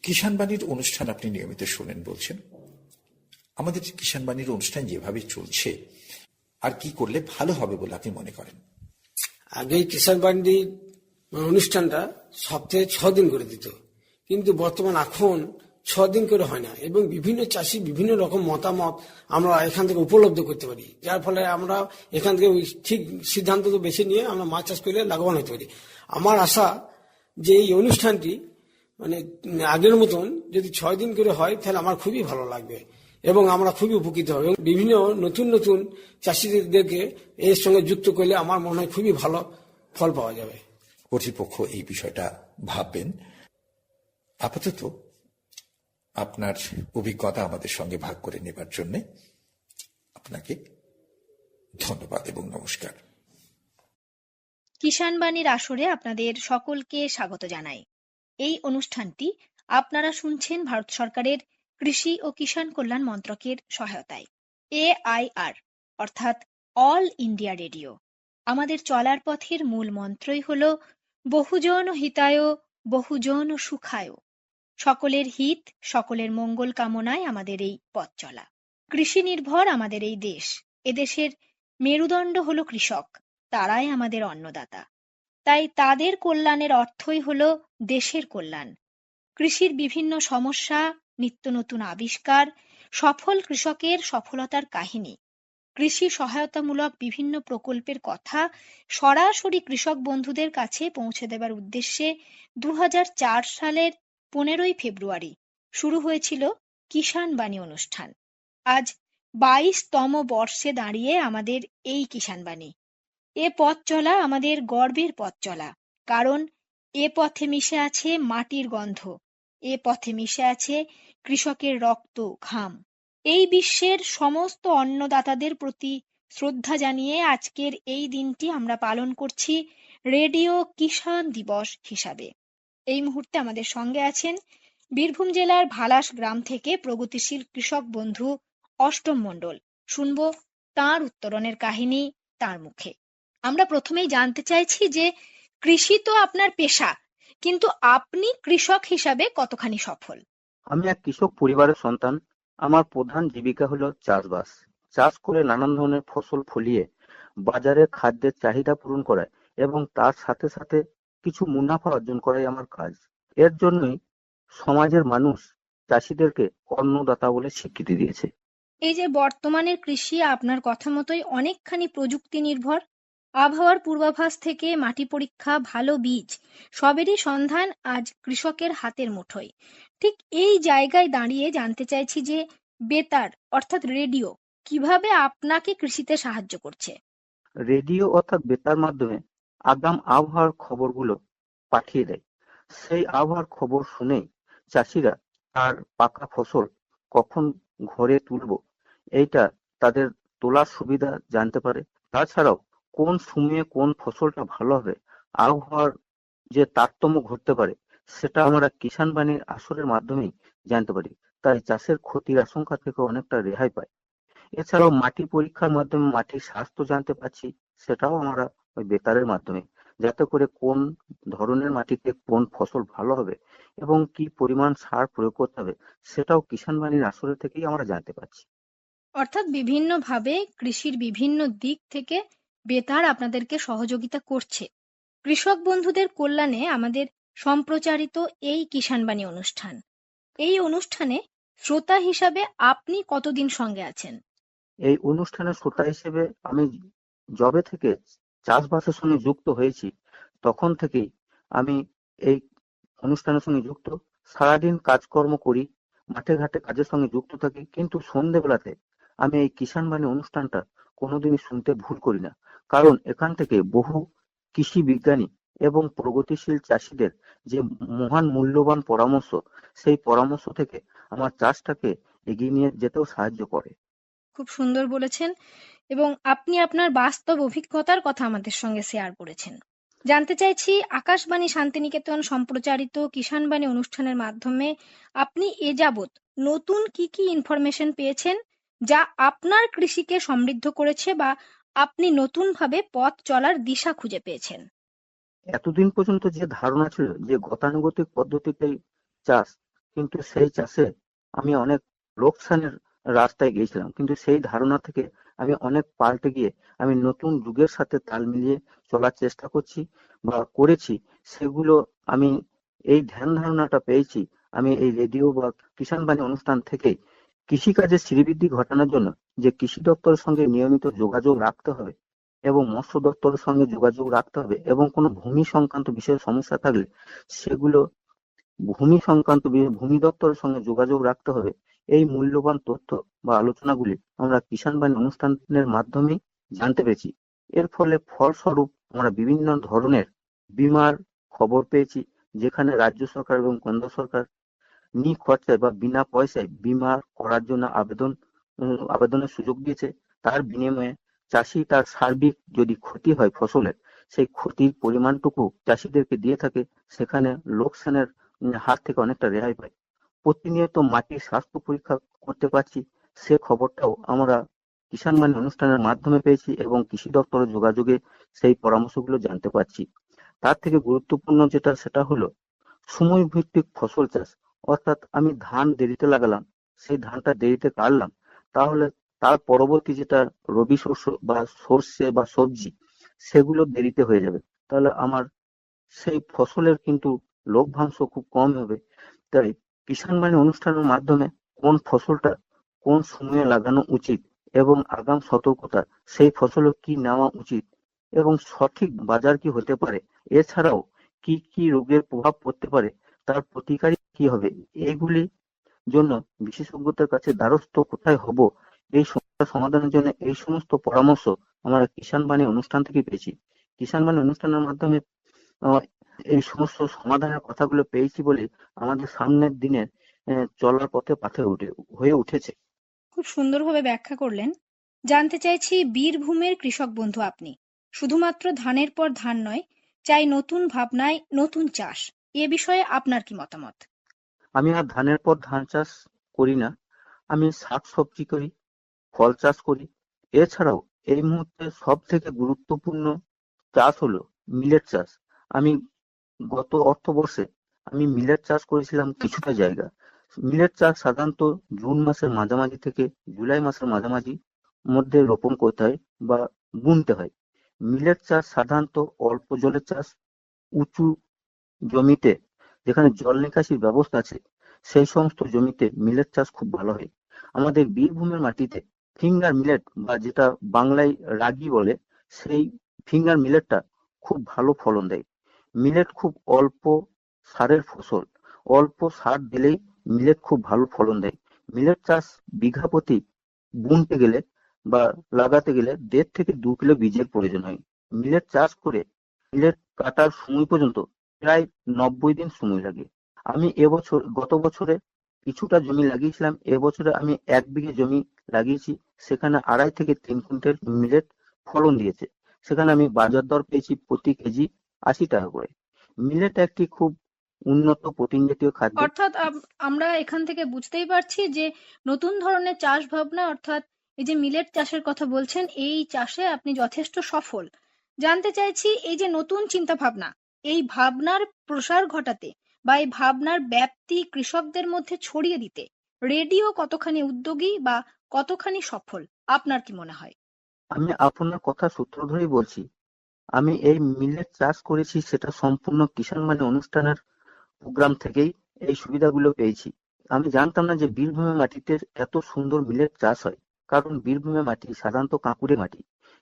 কিষাণ বাণীর অনুষ্ঠান আপনি নিয়মিত শোনেন বলছেন, আমাদের কিষাণ বাণীর অনুষ্ঠান যেভাবে চলছে আর কি করলে ভালো হবে বলে আপনি মনে করেন? আগে কিষাণ বাণীর অনুষ্ঠানটা সপ্তাহে 6 দিন করে দিত, কিন্তু বর্তমান এখন 6 দিন করে হয় না, এবং বিভিন্ন চাষি বিভিন্ন রকম মতামত আমরা এখান থেকে উপলব্ধ করতে পারি, যার ফলে আমরা এখান থেকে ঠিক সিদ্ধান্ত বেছে নিয়ে আমরা মাছ চাষ করলে লাভবান হতে পারি। আমার আশা যে এই অনুষ্ঠানটি মানে আগের মতন যদি 6 দিন করে হয় তাহলে আমার খুবই ভালো লাগবে এবং আমরা খুবই উপকৃত হব, এবং বিভিন্ন নতুন নতুন চাষিদেরকে এর সঙ্গে যুক্ত করলে আমার মনে হয় খুবই ভালো ফল পাওয়া যাবে। কর্তৃপক্ষ এই বিষয়টা ভাববেন। আপাতত আপনার অভিজ্ঞতা আমাদের সঙ্গে ভাগ করে নেবার জন্য আপনাকে ধন্যবাদ এবং নমস্কার। কিষাণ বাণীর আসরে আপনাদের সকলকে স্বাগত জানাই। এই অনুষ্ঠানটি আপনারা শুনছেন ভারত সরকারের কৃষি ও কিষাণ কল্যাণ মন্ত্রকের সহায়তায়। AIR অর্থাৎ অল ইন্ডিয়া রেডিও। আমাদের চলার পথের মূল মন্ত্রই হল বহুজন হিতায় বহুজন সুখায়। সকলের হিত সকলের মঙ্গল কামনায় আমাদের এই পথ চলা। কৃষি নির্ভর আমাদের এই দেশ। এদেশের মেরুদণ্ড হলো কৃষক, তারাই আমাদের অন্নদাতা। তাই তাদের কল্যাণের অর্থই হলো দেশের কল্যাণ। কৃষির বিভিন্ন সমস্যা, নিত্য নতুন আবিষ্কার, সফল কৃষকের সফলতার কাহিনী, কৃষি সহায়তামূলক বিভিন্ন প্রকল্পের কথা সরাসরি কৃষক বন্ধুদের কাছে পৌঁছে দেবার উদ্দেশ্যে 2004 সালের 15ই ফেব্রুয়ারি শুরু হয়েছিল কিষাণ বাণী অনুষ্ঠান। আজ 22তম বর্ষে দাঁড়িয়ে আমাদের এই কিষাণ বাণী। এ পথ চলা আমাদের গর্বের পথ চলা, কারণ এ পথে মিশে আছে মাটির গন্ধ, এ পথে মিশে আছে কৃষকের রক্ত ঘাম। এই বিশ্বের সমস্ত অন্নদাতাদের প্রতি শ্রদ্ধা জানিয়ে আজকের এই দিনটি আমরা পালন করছি রেডিও কিষাণ দিবস হিসাবে। এই মুহূর্তে আমাদের সঙ্গে আছেন বীরভূম জেলার ভালাস গ্রাম থেকে প্রগতিশীল কৃষক বন্ধু অষ্টম মণ্ডল। শুনবো তার উত্তরণের কাহিনী তার মুখে। আমরা প্রথমেই জানতে চাইছি যে কৃষি তো আপনার পেশা, কিন্তু আপনি কৃষক হিসাবে কতখানি সফল? আমি এক কৃষক পরিবারের সন্তান। আমার প্রধান জীবিকা হলো চাষবাস। চাষ করে নানান ধরনের ফসল ফলিয়ে বাজারে খাদ্যের চাহিদা পূরণ করায় এবং তার সাথে সাথে কিছু মুনাফা অর্জন করাই আমার কাজ। এর জন্যই সমাজের মানুষ চাষিদেরকে অন্নদাতা বলে স্বীকৃতি দিয়েছে। এই যে বর্তমানের কৃষি আপনার কথা মতোই অনেকখানি প্রযুক্তি নির্ভর, আবহাওয়ার পূর্বাভাস থেকে মাটি পরীক্ষা, ভালো বীজ, সবেরই সন্ধান আজ কৃষকের হাতের মুঠোয়। ঠিক এই জায়গায় দাঁড়িয়ে জানতে চাইছি যে বেতার অর্থাৎ রেডিও কিভাবে আপনাকে কৃষিতে সাহায্য করছে? রেডিও অর্থাৎ বেতার মাধ্যমে আগাম আবহাওয়ার খবরগুলো পাঠিয়ে দেয়। সেই আবহাওয়ার খবর শুনেই চাষিরা তার পাকা ফসল কখন ঘরে তুলবো এইটা তাদের তোলার সুবিধা জানতে পারে। তাছাড়াও কোন সময়ে কোন ফসলটা ভালো হবে, আবহাওয়ার যে তারতম্য ঘটতে পারে সেটা আমরা কিষাণ বাণীর আসরের মাধ্যমেই জানতে পারি। তাই চাষের ক্ষতির আশঙ্কা থেকে অনেকটা রেহাই পায়। এছাড়াও মাটি পরীক্ষার মাধ্যমে মাটির স্বাস্থ্য জানতে পারছি, সেটাও আমরা ওই বেতারের মাধ্যমে, যাতে করে কোন ধরনের মাটিতে কোন ফসল ভালো হবে এবং কি পরিমাণ সার প্রয়োগ করতে হবে সেটাও কিষাণ বাণীর আসরে থেকেই আমরা জানতে পারছি। অর্থাৎ বিভিন্নভাবে কৃষির বিভিন্ন দিক থেকে বেতার আপনাদেরকে সহযোগিতা করছে। কৃষক বন্ধুদের কল্যাণে আমাদের সম্প্রচারিত এই কিষাণ বাণী অনুষ্ঠান, এই অনুষ্ঠানে শ্রোতা হিসাবে আপনি কতদিন সঙ্গে আছেন? এই অনুষ্ঠানের শ্রোতা হিসেবে আমি যবে থেকে চাষবাসের সঙ্গে যুক্ত হয়েছি তখন থেকেই আমি এই অনুষ্ঠানের সঙ্গে যুক্ত। সারাদিন কাজকর্ম করি, মাঠে ঘাটে কাজের সঙ্গে যুক্ত থাকি, কিন্তু সন্ধ্যেবেলাতে আমি এই কিষাণ বাণী অনুষ্ঠানটা কোনোদিনই শুনতে ভুল করি না। কারণ এখান থেকে বহু কৃষি বিজ্ঞানী এবং প্রগতিশীল চাষিদের যে মহান মূল্যবান পরামর্শ, সেই পরামর্শ থেকে আমার চাষটাকে এগিয়ে নিয়ে যেতেও সাহায্য করে। খুব সুন্দর বলেছেন, এবং আপনি আপনার বাস্তব অভিজ্ঞতার কথা আমাদের সঙ্গে শেয়ার করেছেন। জানতে চাইছি, আকাশবাণী শান্তিনিকেতন সম্প্রচারিত কিষাণ বাণী অনুষ্ঠানের মাধ্যমে আপনি এ যাবৎ নতুন কি কি ইনফরমেশন পেয়েছেন যা আপনার কৃষিকে সমৃদ্ধ করেছে, বা আপনি নতুনভাবে পথ চলার দিশা খুঁজে পেয়েছেন? এতদিন পর্যন্ত যে ধারণা ছিল যে গতানুগতিক পদ্ধতিতেই চাষ, কিন্তু সেই চাষে আমি অনেক লোকসানের রাস্তায় গিয়েছিলাম। কিন্তু সেই ধারণা থেকে আমি অনেক পাল্টে গিয়ে আমি নতুন যুগের সাথে তাল মিলিয়ে চলার চেষ্টা করছি বা করেছি। সেগুলো আমি এই ধ্যান ধারণাটা পেয়েছি আমি এই রেডিও বা কিষাণ বাণী অনুষ্ঠান থেকে। কৃষিকাজের শ্রীবৃদ্ধি ঘটানোর জন্য যে কৃষি দপ্তরের সঙ্গে নিয়মিত যোগাযোগ রাখতে হবে এবং মৎস্য দপ্তরের সঙ্গে যোগাযোগ রাখতে হবে, এবং কোনো ভূমি সংক্রান্ত বিষয়ে সমস্যা থাকলে সেগুলো ভূমি দপ্তরের সঙ্গে যোগাযোগ রাখতে হবে। এই মূল্যবান তথ্য বা আলোচনাগুলি আমরা কিষাণ বাণী অনুষ্ঠানের মাধ্যমেই জানতে পেরেছি। এর ফলস্বরূপ আমরা বিভিন্ন ধরনের বীমার খবর পেয়েছি, যেখানে রাজ্য সরকার এবং কেন্দ্র সরকার নিখরচায় বা বিনা পয়সায় বীমা করার জন্য আবেদনের সুযোগ দিয়েছে। তার বিনিময়ে চাষি তার সার্বিক যদি ক্ষতি হয় ফসলের, সেই ক্ষতির পরিমাণটুকু চাষিদেরকে দিয়ে থাকে। সেখানে লোকসানের হাত থেকে অনেকটা রেহাই পায়। প্রতিনিয়ত মাটির স্বাস্থ্য পরীক্ষা করতে পারছি, সে খবরটাও আমরা কিষাণ বাণী অনুষ্ঠানের মাধ্যমে পেয়েছি এবং কৃষি দপ্তরের যোগাযোগে সেই পরামর্শগুলো জানতে পারছি। তার থেকে গুরুত্বপূর্ণ যেটা, সেটা হলো সময় ভিত্তিক ফসল চাষ। অর্থাৎ আমি ধান দেরিতে লাগালাম, সেই ধানটা দেরিতে কাটলাম, তাহলে তার পরবর্তী যেটা রবি শস্য বা সর্ষে বা সবজি, সেগুলো দেরিতে হয়ে যাবে। তাহলে আমার সেই ফসলের কিন্তু লভ্যাংশ খুব কম হবে। তাই কিষাণ বাণী অনুষ্ঠানের মাধ্যমে কোন ফসলটা কোন সময়ে লাগানো উচিত এবং আগাম সতর্কতা সেই ফসলে কি নেওয়া উচিত এবং সঠিক বাজার কি হতে পারে, এছাড়াও কি কি রোগের প্রভাব পড়তে পারে, তার প্রতিকারী কি হবে, এইগুলি জন্য বিশেষজ্ঞদের কাছে দ্বারস্থ কোথায় হব, এই সমস্যা সমাধানের জন্য এই সমস্ত পরামর্শ আমরা কিষাণ বাণী অনুষ্ঠান থেকে পেয়েছি। কিষাণ বাণী অনুষ্ঠানের মাধ্যমে আহ, এই সমস্ত সমাধানের কথাগুলো পেয়েছি বলে আমাদের সামনের দিনের চলার পথে হয়ে উঠেছে। খুব সুন্দরভাবে ব্যাখ্যা করলেন। জানতে চাইছি, বীরভূমের কৃষক বন্ধু আপনি। শুধুমাত্র ধানের পর ধান নয়, চাই নতুন ভাবনায় নতুন চাষ। এ বিষয়ে আপনার কি মতামত? আমি আর ধানের পর ধান চাষ করি না, আমি শাক সবজি করি, ফল চাষ করি। এছাড়াও এই মুহূর্তে সব থেকে গুরুত্বপূর্ণ চাষ হলো মিলেট চাষ। আমি গত অর্থবর্ষে আমি মিলেট চাষ করেছিলাম কিছুটা জায়গা। মিলেট চাষ সাধারণত জুন মাসের মাঝামাঝি থেকে জুলাই মাসের মাঝামাঝি মধ্যে রোপণ করতে হয় বা বুনতে হয়। মিলেট চাষ সাধারণত অল্প জলের চাষ, উঁচু জমিতে যেখানে জল নিকাশির ব্যবস্থা আছে সেই সমস্ত জমিতে মিলেট চাষ খুব ভালো হয়। আমাদের বীরভূমের মাটিতে ফিঙ্গার মিলেট বা যেটা বাংলায় রাগি বলে, সেই ফিঙ্গার মিলেটটা খুব ভালো ফলন দেয়। মিলেট খুব অল্প সারের ফসল, অল্প সার দিলেই মিলেট খুব ভালো ফলন দেয়। মিলেট চাষ বিঘা প্রতি বুনতে গেলে বা লাগাতে গেলে 1.5 থেকে 2 কিলো বীজের প্রয়োজন হয়। মিলেট চাষ করে মিলেট কাটার সময় পর্যন্ত প্রায় 90 দিন সময় লাগে। আমি গত বছরে কিছুটা জমি লাগিয়েছিলাম, এবছরে আমি 1 বিঘে জমি লাগিয়েছি, সেখানে 2.5 থেকে 3 কুইন্টাল মিলেট ফলন দিয়েছে। সেখানে আমি বাজার দর পেয়েছি প্রতি কেজি 80 টাকা করে। মিলেট একটি খুব উন্নত প্রোটিন জাতীয় খাদ্য। অর্থাৎ আমরা এখান থেকে বুঝতেই পারছি যে নতুন ধরনের চাষ ভাবনা, অর্থাৎ এই যে মিলেট চাষের কথা বলছেন, এই চাষে আপনি যথেষ্ট সফল। জানতে চাইছি, এই যে নতুন চিন্তা ভাবনা, এই ভাবনার প্রসার ঘটাতে বা এই ভাবনার ব্যাপ্তি কৃষকদের মধ্যে ছড়িয়ে দিতে রেডিও কতখানি উদ্যোগী বা কতখানি সফল, আপনার কি মনে হয়? আমি আপনার কথা সূত্র ধরেই বলছি, আমি এই মিলেট চাষ করেছি সেটা সম্পূর্ণ কিষাণ বাণী অনুষ্ঠানের প্রোগ্রাম থেকেই এই সুবিধাগুলো পেয়েছি। আমি জানতাম না যে বীরভূমের মাটিতে এত সুন্দর মিলেট চাষ হয়, কারণ বীরভূমের মাটি সাধারণত কাঁকুড়ে মাটি।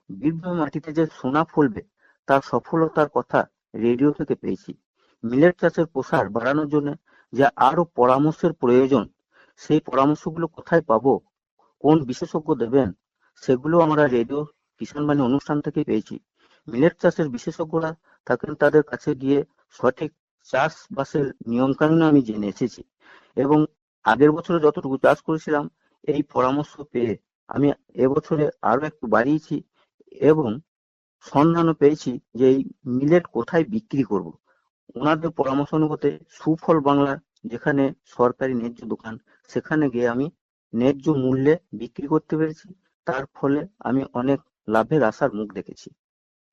বীরভূমের মাটিতে যে সোনা ফলবে তার সফলতার কথা রেডিও থেকে পেয়েছি। মিলেট চাষের প্রসার বাড়ানোর জন্য যে আরো পরামর্শের প্রয়োজন, সেই পরামর্শগুলো কোথায় পাবো, কোন বিশেষজ্ঞ দেবেন, সেগুলো আমরা রেডিও কিষাণ বাণী অনুষ্ঠান থেকে পেয়েছি। মিলেট চাষের বিশেষজ্ঞরা থাকেন, তাদের কাছে গিয়ে সঠিক চাষবাসের নিয়ম কানুন আমি জেনে এসেছি এবং আগের বছরে যতটুকু চাষ করেছিলাম এই পরামর্শ পেয়ে আমি এবছরে আরো একটু বাড়িয়েছি এবং সন্ধানও পেয়েছি যে এই মিলেট কোথায় বিক্রি করব। ওনাদের পরামর্শ অনুপাতে সুফল বাংলা যেখানে সরকারি ন্যায্য দোকান, সেখানে গিয়ে আমি ন্যায্য মূল্যে বিক্রি করতে পেরেছি। তার ফলে আমি অনেক লাভের আশার মুখ দেখেছি।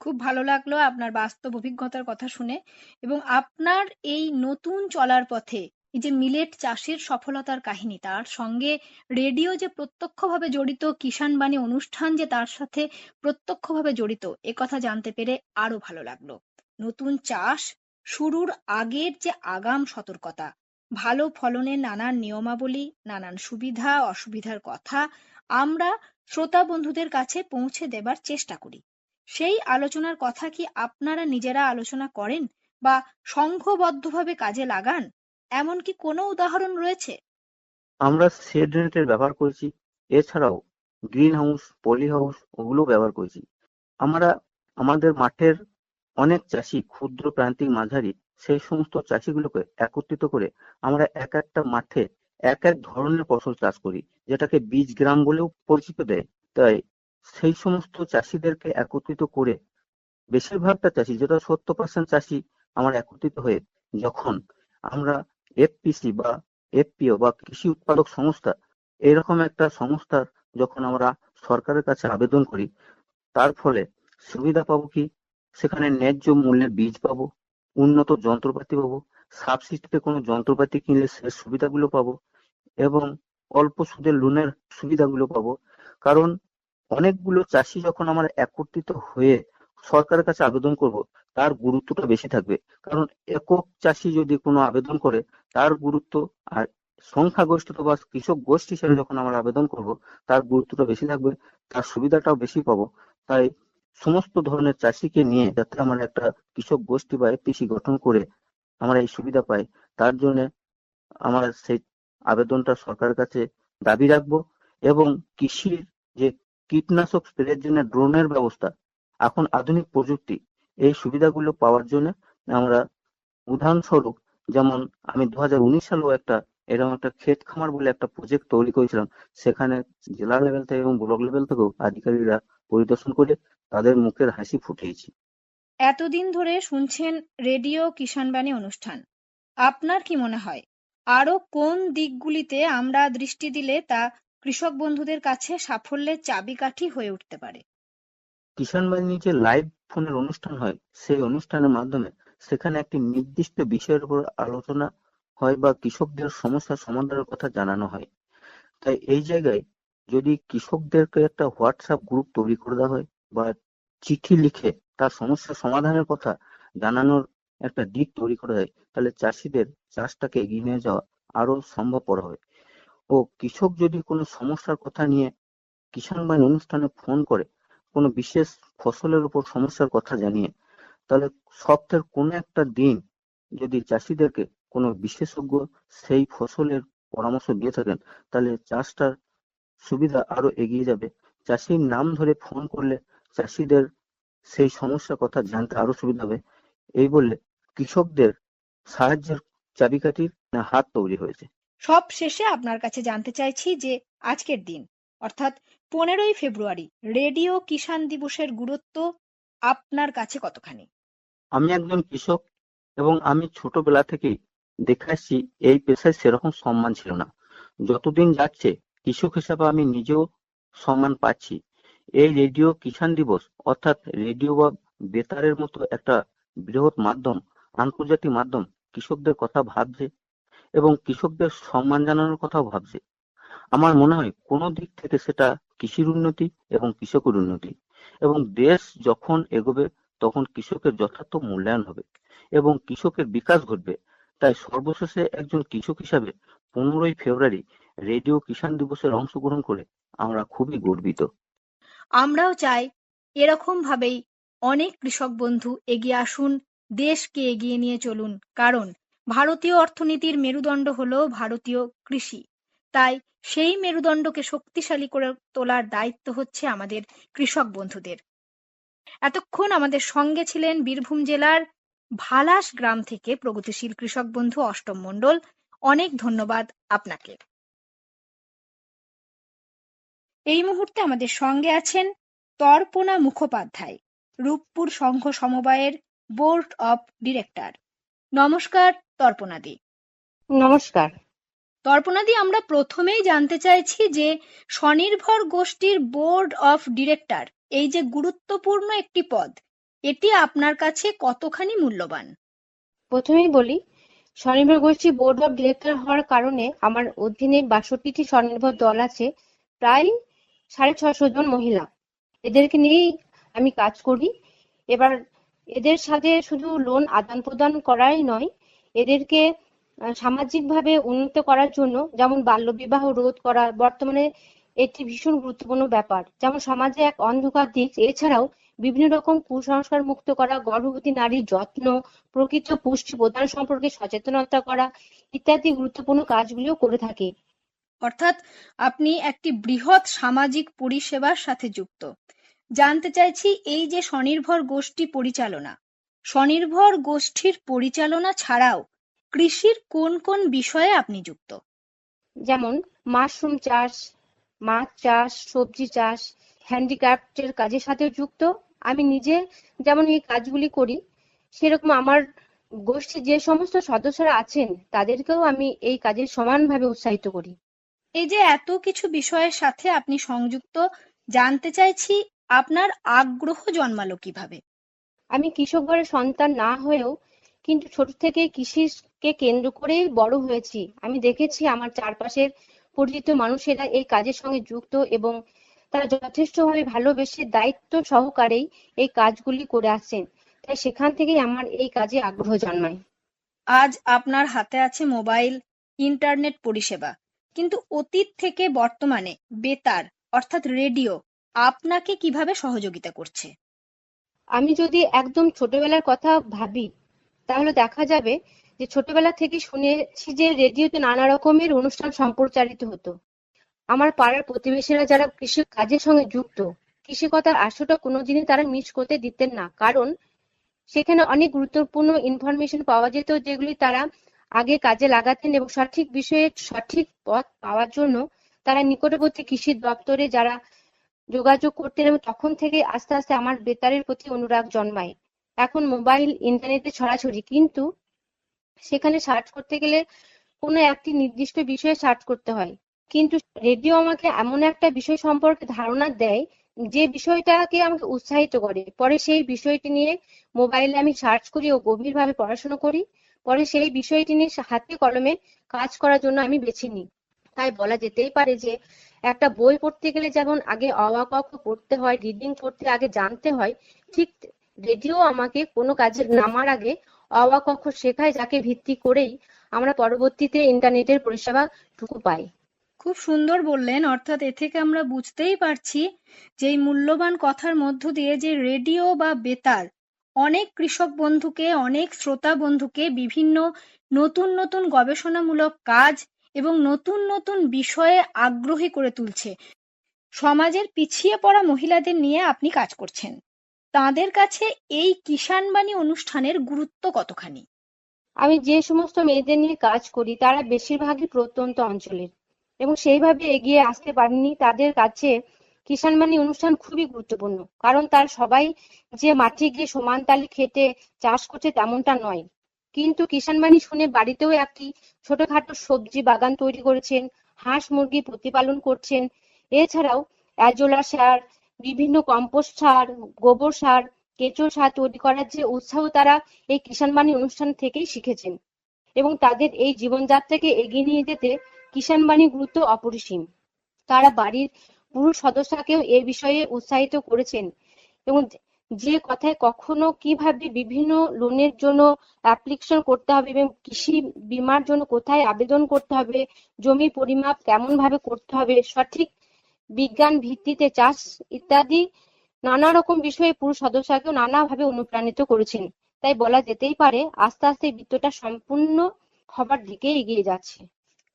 খুব ভালো লাগলো আপনার বাস্তব অভিজ্ঞতার কথা শুনে, এবং আপনার এই নতুন চলার পথে এই যে মিলেট চাষের সফলতার কাহিনী, তার সঙ্গে রেডিও যে প্রত্যক্ষভাবে জড়িত, কিষাণ বাণী অনুষ্ঠান যে তার সাথে প্রত্যক্ষভাবে জড়িত, এ কথা জানতে পেরে আরো ভালো লাগলো। নতুন চাষ শুরুর আগের যে আগাম সতর্কতা, ভালো ফলনের নানান নিয়মাবলী, নানান সুবিধা অসুবিধার কথা আমরা শ্রোতা বন্ধুদের কাছে পৌঁছে দেবার চেষ্টা করি। সেই আলোচনার কথা কি আপনারা নিজেরা আলোচনা করেন বা সংঘবদ্ধভাবে কাজে লাগান? এমন কি কোনো উদাহরণ রয়েছে? আমরা শেড নেটের ব্যবহার করেছি, এছাড়াও গ্রিন হাউস, পলি হাউস ওগুলো ব্যবহার করেছি। আমরা আমাদের মাঠের অনেক চাষি, ক্ষুদ্র প্রান্তিক মাঝারি, সেই সমস্ত চাষিগুলোকে একত্রিত করে আমরা এক একটা মাঠে এক এক ধরনের ফসল চাষ করি, যেটাকে বীজ গ্রাম বলেও পরিচিত দেয়। তাই সেই সমস্ত চাষিদেরকে একত্রিত করে বেশিরভাগটা চাষি, যেটা 70% চাষি আমরা একত্রিত হয়ে যখন আমরা এফপিসি বা এফপিও বা কৃষি উৎপাদক সংস্থা, এরকম একটা সংস্থার যখন আমরা সরকারের কাছে আবেদন করি, তার ফলে সুবিধা পাবো কি, সেখানে ন্যায্য মূল্যের বীজ পাবো, উন্নত যন্ত্রপাতি পাবো, সাবসিডিতে কোনো যন্ত্রপাতি কিনলে সে সুবিধাগুলো পাবো এবং অল্প সুদের লোনের সুবিধাগুলো পাবো। কারণ অনেকগুলো চাষি যখন আমরা একত্রিত হয়ে সরকারের কাছে আবেদন করব, তার গুরুত্বটা বেশি থাকবে। কারণ একক চাষি যদি কোনো আবেদন করে, তার গুরুত্ব আর সংখ্যাগরিষ্ঠতা বা কৃষক গোষ্ঠী হিসেবে যখন আমরা আবেদন করব, তার গুরুত্বটা বেশি থাকবে, তার সুবিধাটাও বেশি পাবো। তাই সমস্ত ধরনের চাষিকে নিয়ে যাতে আমরা একটা কৃষক গোষ্ঠী বা এপিসি গঠন করে আমরা এই সুবিধা পাই, তার জন্য আমরা সেই আবেদনটা সরকারের কাছে দাবি রাখবো। এবং কৃষির যে কীটনাশক স্প্রের জন্য ড্রোনের ব্যবস্থা, এখন আধুনিক প্রযুক্তি, এই সুবিধাগুলো পাওয়ার জন্য আমরা উদাহরণস্বরূপ, যেমন আমি 2019 সালেও এরকম একটা ক্ষেত খামার বলে একটা প্রজেক্ট তৈরি করেছিলাম। সেখানে জেলা লেভেল থেকে এবং ব্লক লেভেল থেকেও আধিকারিকরা পরিদর্শন করে তাদের মুখের হাসি ফুটিয়েছি। এতদিন ধরে শুনছেন রেডিও কিষাণ বাণী অনুষ্ঠান। আপনার কি মনে হয় আরো কোন দিকগুলিতে আমরা দৃষ্টি দিলে তা কৃষক বন্ধুদের কাছে সাফল্যের চাবিকাঠি হয়ে উঠতে পারে? কিষাণ বাহিনী যে লাইভ ফোনের অনুষ্ঠান হয়, সেই অনুষ্ঠানের মাধ্যমে সেখানে একটি নির্দিষ্ট বিষয়ের উপর আলোচনা হয় বা কৃষকদের সমস্যার সমাধানের কথা জানানো হয়। তাই এই জায়গায় যদি কৃষকদেরকে একটা হোয়াটসঅ্যাপ গ্রুপ তৈরি করে দেওয়া হয় বা চিঠি লিখে তার সমস্যার সমাধানের কথা জানানোর একটা দিক তৈরি করা হয়, তাহলে চাষিদের চাষটাকে এগিয়ে নিয়ে যাওয়া আরো সম্ভবপর হয়। ও কৃষক যদি কোনো সমস্যার কথা নিয়ে কিষাণ বাহিনী অনুষ্ঠানে ফোন করে কোনো বিশেষ ফসলের উপর সমস্যার কথা জানিয়ে, তাহলে সপ্তাহের কোনো একটা দিন যদি চাষিদেরকে কোনো বিশেষজ্ঞ সেই ফসলের পরামর্শ দিয়ে থাকেন, তাহলে চাষটার সুবিধা আরো এগিয়ে যাবে। চাষির নাম ধরে ফোন করলে চাষিদের সেই সমস্যার কথা জানতে আরো সুবিধা হবে। এই বলে কৃষকদের সাহায্যের চাবিকাঠির হাত তৈরি হয়েছে। সব শেষে আপনার কাছে জানতে চাইছি যে আজকের দিন অর্থাৎ 15ই ফেব্রুয়ারি রেডিও কিষাণ দিবসের গুরুত্ব আপনার কাছে কতখানি? আমি একজন কৃষক এবং আমি ছোটবেলা থেকেই দেখে আসছি এই পেশায় সেরকম সম্মান ছিল না। যতদিন যাচ্ছে কৃষক হিসাবে আমি নিজেও সম্মান পাচ্ছি। এই রেডিও কিষাণ দিবস অর্থাৎ রেডিও বা বেতারের মতো একটা বৃহৎ মাধ্যম, আন্তর্জাতিক মাধ্যম কৃষকদের কথা ভাবছে এবং কৃষকদের সম্মান জানানোর কথাও ভাবছে। আমার মনে হয় কোনো দিক থেকে সেটা কৃষির উন্নতি এবং কৃষকের উন্নতি, এবং দেশ যখন এগোবে তখন কৃষকের যথার্থ মূল্যায়ন হবে এবং কৃষকের বিকাশ ঘটবে। তাই সর্বশেষে একজন কৃষক হিসাবে 15ই ফেব্রুয়ারি রেডিও কিষাণ দিবসের অংশগ্রহণ করে আমরা খুবই গর্বিত। আমরাও চাই এরকম ভাবেই অনেক কৃষক বন্ধু এগিয়ে আসুন, দেশকে এগিয়ে নিয়ে চলুন। কারণ ভারতীয় অর্থনীতির মেরুদণ্ড হলো ভারতীয় কৃষি। তাই সেই মেরুদণ্ডকে শক্তিশালী করে তোলার দায়িত্ব হচ্ছে আমাদের কৃষক বন্ধুদের। এতক্ষণ আমাদের সঙ্গে ছিলেন বীরভূম জেলার ভালাস গ্রাম থেকে প্রগতিশীল কৃষক বন্ধু অষ্টম মণ্ডল। অনেক ধন্যবাদ আপনাকে। এই মুহূর্তে আমাদের সঙ্গে আছেন তর্পণা মুখোপাধ্যায়, রূপপুর সংঘ সমবায়ের বোর্ড অব ডিরেক্টর। নমস্কার তর্পণাদি। নমস্কার। তর্পণাদি, আমরা প্রথমেই জানতে চাইছি যে স্বনির্ভর গোষ্ঠীর বোর্ড অফ ডিরেক্টর, এই যে গুরুত্বপূর্ণ একটি পদ, এটি আপনার কাছে কতখানি মূল্যবান? প্রথমেই বলি, স্বনির্ভর গোষ্ঠী বোর্ড অফ ডিরেক্টর হওয়ার কারণে আমার অধীনে 62টি স্বনির্ভর দল আছে, প্রায় 650 জন মহিলা। এদেরকে নিয়েই আমি কাজ করি। এবার এদের সাথে শুধু লোন আদান প্রদান করাই নয়, এদেরকে সামাজিকভাবে উন্নত করার জন্য, যেমন বাল্যবিবাহ রোধ করা বর্তমানে একটি ভীষণ গুরুত্বপূর্ণ ব্যাপার, যেমন সমাজে এক অন্ধকার দিক। এছাড়াও বিভিন্ন রকম কুসংস্কার মুক্ত করা, গর্ভবতী নারীর যত্ন, প্রকৃত পুষ্টি প্রদান সম্পর্কে সচেতনতা করা ইত্যাদি গুরুত্বপূর্ণ কাজগুলিও করে থাকি। অর্থাৎ আপনি একটি বৃহৎ সামাজিক পরিষেবার সাথে যুক্ত। জানতে চাইছি, এই যে স্বনির্ভর গোষ্ঠী পরিচালনা, স্বনির্ভর গোষ্ঠীর পরিচালনা ছাড়াও কৃষির কোন কোন বিষয়ে আপনি যুক্ত? যেমন মাশরুম চাষ, মাছ চাষ, সবজি চাষ, হ্যান্ডিক্রাফটের কাজের সাথে যুক্ত। আমি নিজে যেমন এই কাজগুলি করি, সেরকম আমার গোষ্ঠীর যে সমস্ত সদস্যরা আছেন তাদেরকেও আমি এই কাজে সমানভাবে উৎসাহিত করি। এই যে এত কিছু বিষয়ের সাথে আপনি সংযুক্ত, জানতে চাইছি আপনার আগ্রহ জন্মালো কিভাবে? আমি কৃষক ঘরের সন্তান না হয়েও কিন্তু ছোট থেকে কৃষিকে কেন্দ্র করেই বড় হয়েছি। আমি দেখেছি আমার চারপাশের পরিচিত মানুষেরা এই কাজের সঙ্গে যুক্ত এবং তারা যথেষ্টভাবে ভালোবেসে দায়িত্ব সহকারেই এই কাজগুলি করে আসছেন। তাই সেখান থেকেই আমার এই কাজে আগ্রহ জন্মায়। আজ আপনার হাতে আছে মোবাইল, ইন্টারনেট পরিষেবা, কিন্তু অতীত থেকে বর্তমানে বেতার অর্থাৎ রেডিও আপনাকে কিভাবে সহযোগিতা করছে? আমি যদি একদম ছোটবেলার কথা ভাবি, তাহলে দেখা যাবে যে ছোটবেলা থেকে শুনেছি যে রেডিওতে নানা রকমের অনুষ্ঠান সম্প্রচারিত হতো। আমার পাড়ার প্রতিবেশীরা যারা কৃষি কাজের সঙ্গে যুক্ত, কৃষি কথার আসরটা কোনোদিনই তারা মিস করতে দিতেন না, কারণ সেখানে অনেক গুরুত্বপূর্ণ ইনফরমেশন পাওয়া যেত, যেগুলি তারা আগে কাজে লাগাতেন এবং সঠিক বিষয়ে সঠিক পথ পাওয়ার জন্য তারা নিকটবর্তী কৃষি দপ্তরে যারা যোগাযোগ করতেন, এবং তখন থেকে আস্তে আস্তে আমার বেতারের প্রতি অনুরাগ জন্মায়। এখন মোবাইল ইন্টারনেটে ছড়াছড়ি, কিন্তু সেখানে সার্চ করতে গেলে কোনো একটি নির্দিষ্ট বিষয়ে সার্চ করতে হয়, কিন্তু রেডিও আমাকে এমন একটা বিষয় সম্পর্কে ধারণা দেয় যে বিষয়টাকে আমাকে উৎসাহিত করে। পরে সেই বিষয়টি নিয়ে মোবাইলে আমি সার্চ করি ও গভীরভাবে পড়াশোনা করি। পরে সেই বিষয়টি নিয়ে হাতে কলমে কাজ করার জন্য আমি বেছে নিই। তাই বলা যেতেই পারে যে একটা বই পড়তে গেলে যেমন আগে অ আ ক খ পড়তে হয়, রিডিং পড়তে আগে জানতে হয়, ঠিক রেডিও আমাকে কোনো কাজে নামার আগে অ আ ক খ শেখায়, যাকে ভিত্তি করেই আমরা পরবর্তীতে ইন্টারনেটের পরিষেবাটুকু পাই। খুব সুন্দর বললেন। অর্থাৎ এ থেকে আমরা বুঝতেই পারছি যে এই মূল্যবান কথার মধ্য দিয়ে যে রেডিও বা বেতার অনেক কৃষক বন্ধুকে, অনেক শ্রোতা বন্ধুকে বিভিন্ন নতুন নতুন গবেষণামূলক কাজ এবং নতুন নতুন বিষয়ে আগ্রহী করে তুলছে। সমাজের পিছিয়ে পড়া মহিলাদের নিয়ে আপনি কাজ করছেন। তাদের কাছে এই কিষাণ বাণী অনুষ্ঠানের গুরুত্ব কতখানি? আমি যে সমস্ত মেয়েদের নিয়ে কাজ করি তারা বেশিরভাগই প্রত্যন্ত অঞ্চলের এবং সেইভাবে এগিয়ে আসতে পারেনি। তাদের কাছে কিষাণ বাণী অনুষ্ঠান খুবই গুরুত্বপূর্ণ, কারণ তার সবাই যে মাঠে গিয়ে সমান তালে খেটে চাষ করছে তেমনটা নয়, কিন্তু কিষাণ বাণী শুনে বাড়িতেও একটি ছোটখাটো সবজি বাগান তৈরি করেছেন, হাঁস মুরগি প্রতিপালন করছেন। এছাড়াও অ্যাজোলা সার, বিভিন্ন কম্পোস্ট সার, গোবর সার, কেঁচো সার তৈরি করার যে উৎসাহ তারা এই কিষাণ বাণী অনুষ্ঠান থেকেই শিখেছেন, এবং তাদের এই জীবনযাত্রাকে এগিয়ে নিয়ে যেতে কিষাণ বাণীর গুরুত্ব অপরিসীম। তারা বাড়ির পুরুষ সদস্যকেও এ বিষয়ে উৎসাহিত করেছেন, এবং যে কথায় কখনো কিভাবে বিভিন্ন লোনের জন্য অ্যাপ্লিকেশন করতে হবে এবং কৃষি বীমার জন্য কোথায় আবেদন করতে হবে, জমি পরিমাপ কেমন ভাবে করতে হবে, সঠিক বিজ্ঞান ভিত্তিতে চাষ ইত্যাদি নানা রকম বিষয়ে পুরুষ সদস্যকেও নানাভাবে অনুপ্রাণিত করেছেন। তাই বলা যেতেই পারে আস্তে আস্তে এই বৃত্তটা সম্পূর্ণ হবার দিকে এগিয়ে যাচ্ছে।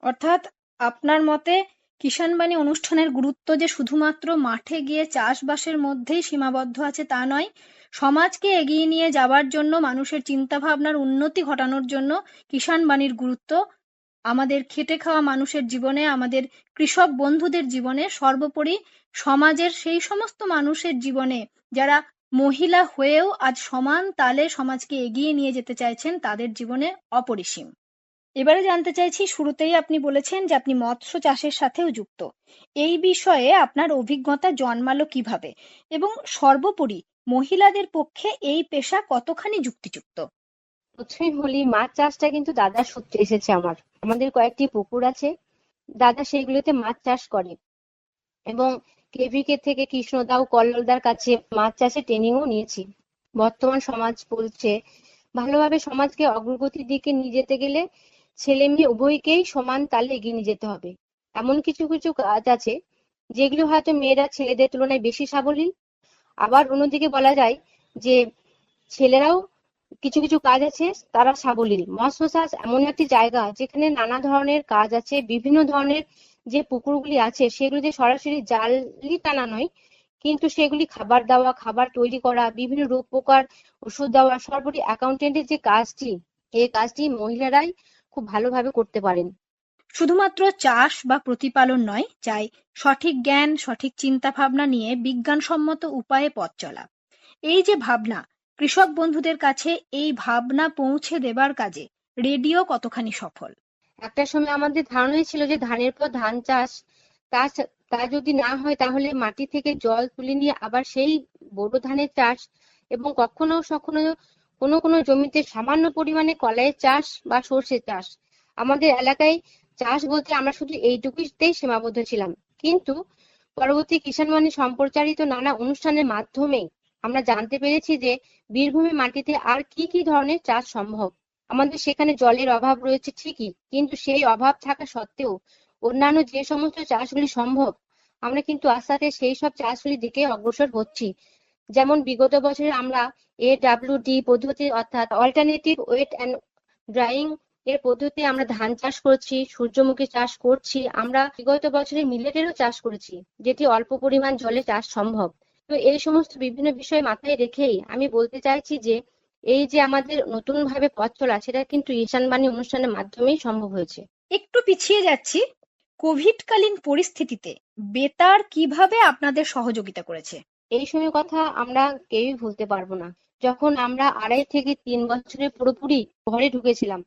অর্থাৎ আপনার মতে কিষাণ বাণী অনুষ্ঠানের গুরুত্ব যে শুধুমাত্র মাঠে গিয়ে চাষবাসের মধ্যেই সীমাবদ্ধ আছে তা নয়, সমাজকে এগিয়ে নিয়ে যাবার জন্য, মানুষের চিন্তা ভাবনার উন্নতি ঘটানোর জন্য কিষাণ বাণীর গুরুত্ব আমাদের খেটে খাওয়া মানুষের জীবনে, আমাদের কৃষক বন্ধুদের জীবনে, সর্বোপরি সমাজের সেই সমস্ত মানুষের জীবনে যারা মহিলা হয়েও আজ সমান তালে সমাজকে এগিয়ে নিয়ে যেতে চাইছেন, তাদের জীবনে অপরিসীম। এবারে জানতে চাইছি, শুরুতেই আপনি বলেছেন যে আপনি মৎস্য চাষের সাথেও যুক্ত। এই বিষয়ে আপনার অভিজ্ঞতা জন্মালো কিভাবে, এবং সর্বোপরি মহিলাদের পক্ষে এই পেশা কতখানি যুক্তিযুক্ত? প্রথমেই বলি, মাছ চাষটা কিন্তু দাদার সূত্রে এসেছে। আমাদের কয়েকটি পুকুর আছে, দাদা সেইগুলোতে মাছ চাষ করে, এবং কেভিকে থেকে কৃষ্ণদা ও কল্লোলদার কাছে মাছ চাষে ট্রেনিংও নিয়েছি। বর্তমান সমাজ বলছে ভালোভাবে সমাজকে অগ্রগতির দিকে নিয়ে যেতে গেলে ছেলে মেয়ে উভয়কেই সমান তালে এগিয়ে নিয়ে যেতে হবে। এমন কিছু কিছু কাজ আছে যেগুলো হয়তো মেয়েরা ছেলেদের তুলনায় বেশি সাবলীল, আবার অন্যদিকে বলা যায় যে ছেলেরাও কিছু কিছু কাজ আছে তারা সাবলীল। মৎস্য চাষ এমন একটি জায়গা যেখানে নানা ধরনের কাজ আছে। বিভিন্ন ধরনের যে পুকুরগুলি আছে সেগুলিতে সরাসরি জালই টানা নয়, কিন্তু সেগুলি খাবার দেওয়া, খাবার তৈরি করা, বিভিন্ন রোগ পোকার ওষুধ দেওয়া, সর্বোপরি অ্যাকাউন্টেন্টের যে কাজটি, এই কাজটি মহিলারাই খুব ভালোভাবে করতে পারেন। শুধুমাত্র চাষ বা প্রতিপালন নয়, চাই সঠিক জ্ঞান, সঠিক চিন্তা ভাবনা নিয়ে বিজ্ঞানসম্মত উপায়ে পথ চলা। এই যে ভাবনা, কৃষক বন্ধুদের কাছে এই ভাবনা পৌঁছে দেবার কাজে রেডিও কতখানি সফল? একটা সময় আমাদের ধারণাই ছিল যে ধানের পর ধান চাষ, তা যদি না হয় তাহলে মাটি থেকে জল তুলে নিয়ে আবার সেই বোরো ধানের চাষ, এবং কখনো কখনো কোনো কোনো জমিতে সামান্য পরিমাণে কলাইয়ের চাষ বা সর্ষের চাষ। আমাদের এলাকায় চাষ বলতে আমরা শুধু এইটুকুতেই সীমাবদ্ধ ছিলাম, কিন্তু পরবর্তী কিষাণবাণী সম্প্রচারিত নানা অনুষ্ঠানের মাধ্যমে আমরা জানতে পেরেছি যে বীরভূমের মাটিতে আর কি কি ধরনের চাষ সম্ভব। আমাদের সেখানে জলের অভাব রয়েছে ঠিকই, কিন্তু সেই অভাব থাকা সত্ত্বেও অন্যান্য যে সমস্ত চাষগুলি সম্ভব, আমরা কিন্তু আস্তে আস্তে সেই সব চাষগুলির দিকে অগ্রসর হচ্ছি। যেমন বিগত বছরে আমরা AWD পদ্ধতি অর্থাৎ অল্টারনেটিভ ওয়েট অ্যান্ড ড্রাইং এর পদ্ধতি আমরা ধান চাষ করছি, সূর্যমুখী চাষ করছি, আমরা বিগত বছরে মিলেটেরও চাষ করেছি, যেটি অল্প পরিমাণ জলে চাষ সম্ভব। তো এই সমস্ত বিভিন্ন বিষয় মাথায় রেখেই আমি বলতে চাইছি যে এই যে আমাদের নতুন ভাবে পথ চলা, সেটা কিন্তু কিষাণবাণী অনুষ্ঠানের মাধ্যমেই সম্ভব হয়েছে। একটু পিছিয়ে যাচ্ছি। কোভিডকালীন পরিস্থিতিতে বেতার কিভাবে আপনাদের সহযোগিতা করেছে? এই সময় কথা আমরা কেউই ভুলতে পারবো না, যখন আমরা 2.5 থেকে 3 বছরে পুরোপুরি ঘরে ঢুকেছিলাম,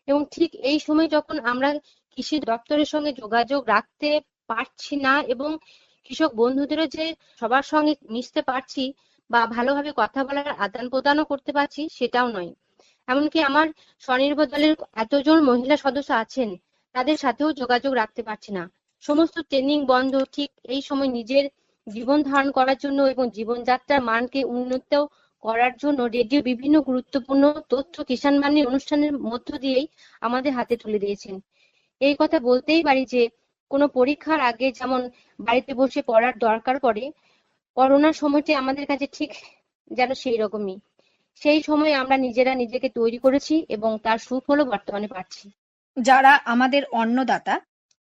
এবং ঠিক এই সময় যখন আমরা কৃষি দপ্তরের সঙ্গে যোগাযোগ রাখতে পারছি না এবং কৃষক বন্ধুদেরও যে সবার সঙ্গে মিশতে পারছি বা ভালোভাবে কথা বলার আদান প্রদানও করতে পারছি, সেটাও নয়। এমনকি আমার স্বনির্ভর দলের এতজন মহিলা সদস্য আছেন, তাদের সাথেও যোগাযোগ রাখতে পারছি না। সমস্ত ট্রেনিং বন্ধ। ঠিক এই সময় নিজের জীবন ধারণ করার জন্য এবং জীবনযাত্রার মানকে উন্নত করার জন্য রেডিও বিভিন্ন গুরুত্বপূর্ণ তথ্য কিষাণবাণী অনুষ্ঠানের মধ্য দিয়েই আমাদের হাতে তুলে দিয়েছেন। এই কথা বলতেই পারি যে কোনো পরীক্ষার আগে যেমন বাড়িতে বসে পড়ার দরকার পড়ে, করোনার সময়টি আমাদের কাছে ঠিক যেন সেই রকমই। সেই সময় আমরা নিজেরা নিজেকে তৈরি করেছি এবং তার সুফলও বর্তমানে পাচ্ছি। যারা আমাদের অন্নদাতা,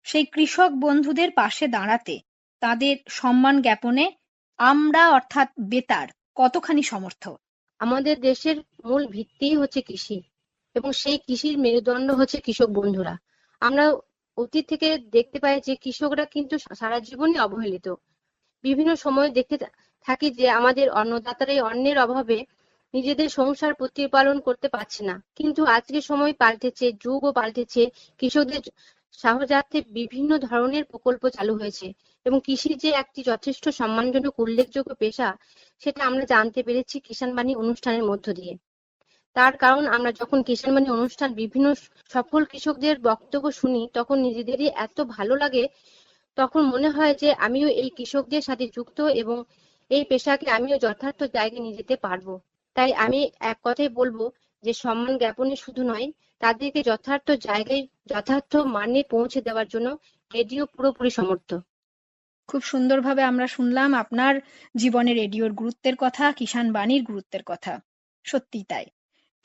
সেই কৃষক বন্ধুদের পাশে দাঁড়াতে, তাদের সম্মান জ্ঞাপনে আমরা অর্থাৎ বেতার কতখানি সমর্থ? আমাদের দেশের মূল ভিত্তিই হচ্ছে কৃষি, এবং সেই কৃষির মেরুদণ্ড হচ্ছে কৃষক বন্ধুরা। আমরা অতীত থেকে দেখতে পাই যে কৃষকরা কিন্তু সারা জীবনই অবহেলিত। বিভিন্ন সময় দেখতে থাকি যে আমাদের অন্নদাতারাই অন্যের অভাবে নিজেদের সংসার প্রতিপালন করতে পারছে না। কিন্তু আজকের সময় পাল্টেছে, যুগও পাল্টেছে। কৃষকদের সাহায্যার্থে বিভিন্ন ধরনের প্রকল্প চালু হয়েছে, এবং কৃষি যে একটি যথেষ্ট সম্মানজনক উল্লেখযোগ্য পেশা, সেটা আমরা জানতে পেরেছি কিষাণবাণী অনুষ্ঠানের মধ্য দিয়ে। তার কারণ আমরা যখন কিষাণবাণী অনুষ্ঠান বিভিন্ন সফল কৃষকদের বক্তব্য শুনি, তখন নিজেদেরই এত ভালো লাগে, তখন মনে হয় যে আমিও এই কৃষকদের সাথে যুক্ত এবং এই পেশাকে আমিও যথার্থ জায়গায় নিয়ে যেতে পারবো। তাই আমি এক কথাই বলবো যে সম্মান জ্ঞাপনে শুধু নয়, তাদেরকে যথার্থ জায়গায় যথার্থ মানে পৌঁছে দেওয়ার জন্য রেডিও পুরোপুরি সমর্থ। খুব সুন্দরভাবে আমরা শুনলাম আপনার জীবনে রেডিওর গুরুত্বের কথা, কিষাণবাণীর গুরুত্বের কথা। সত্যিই তাই।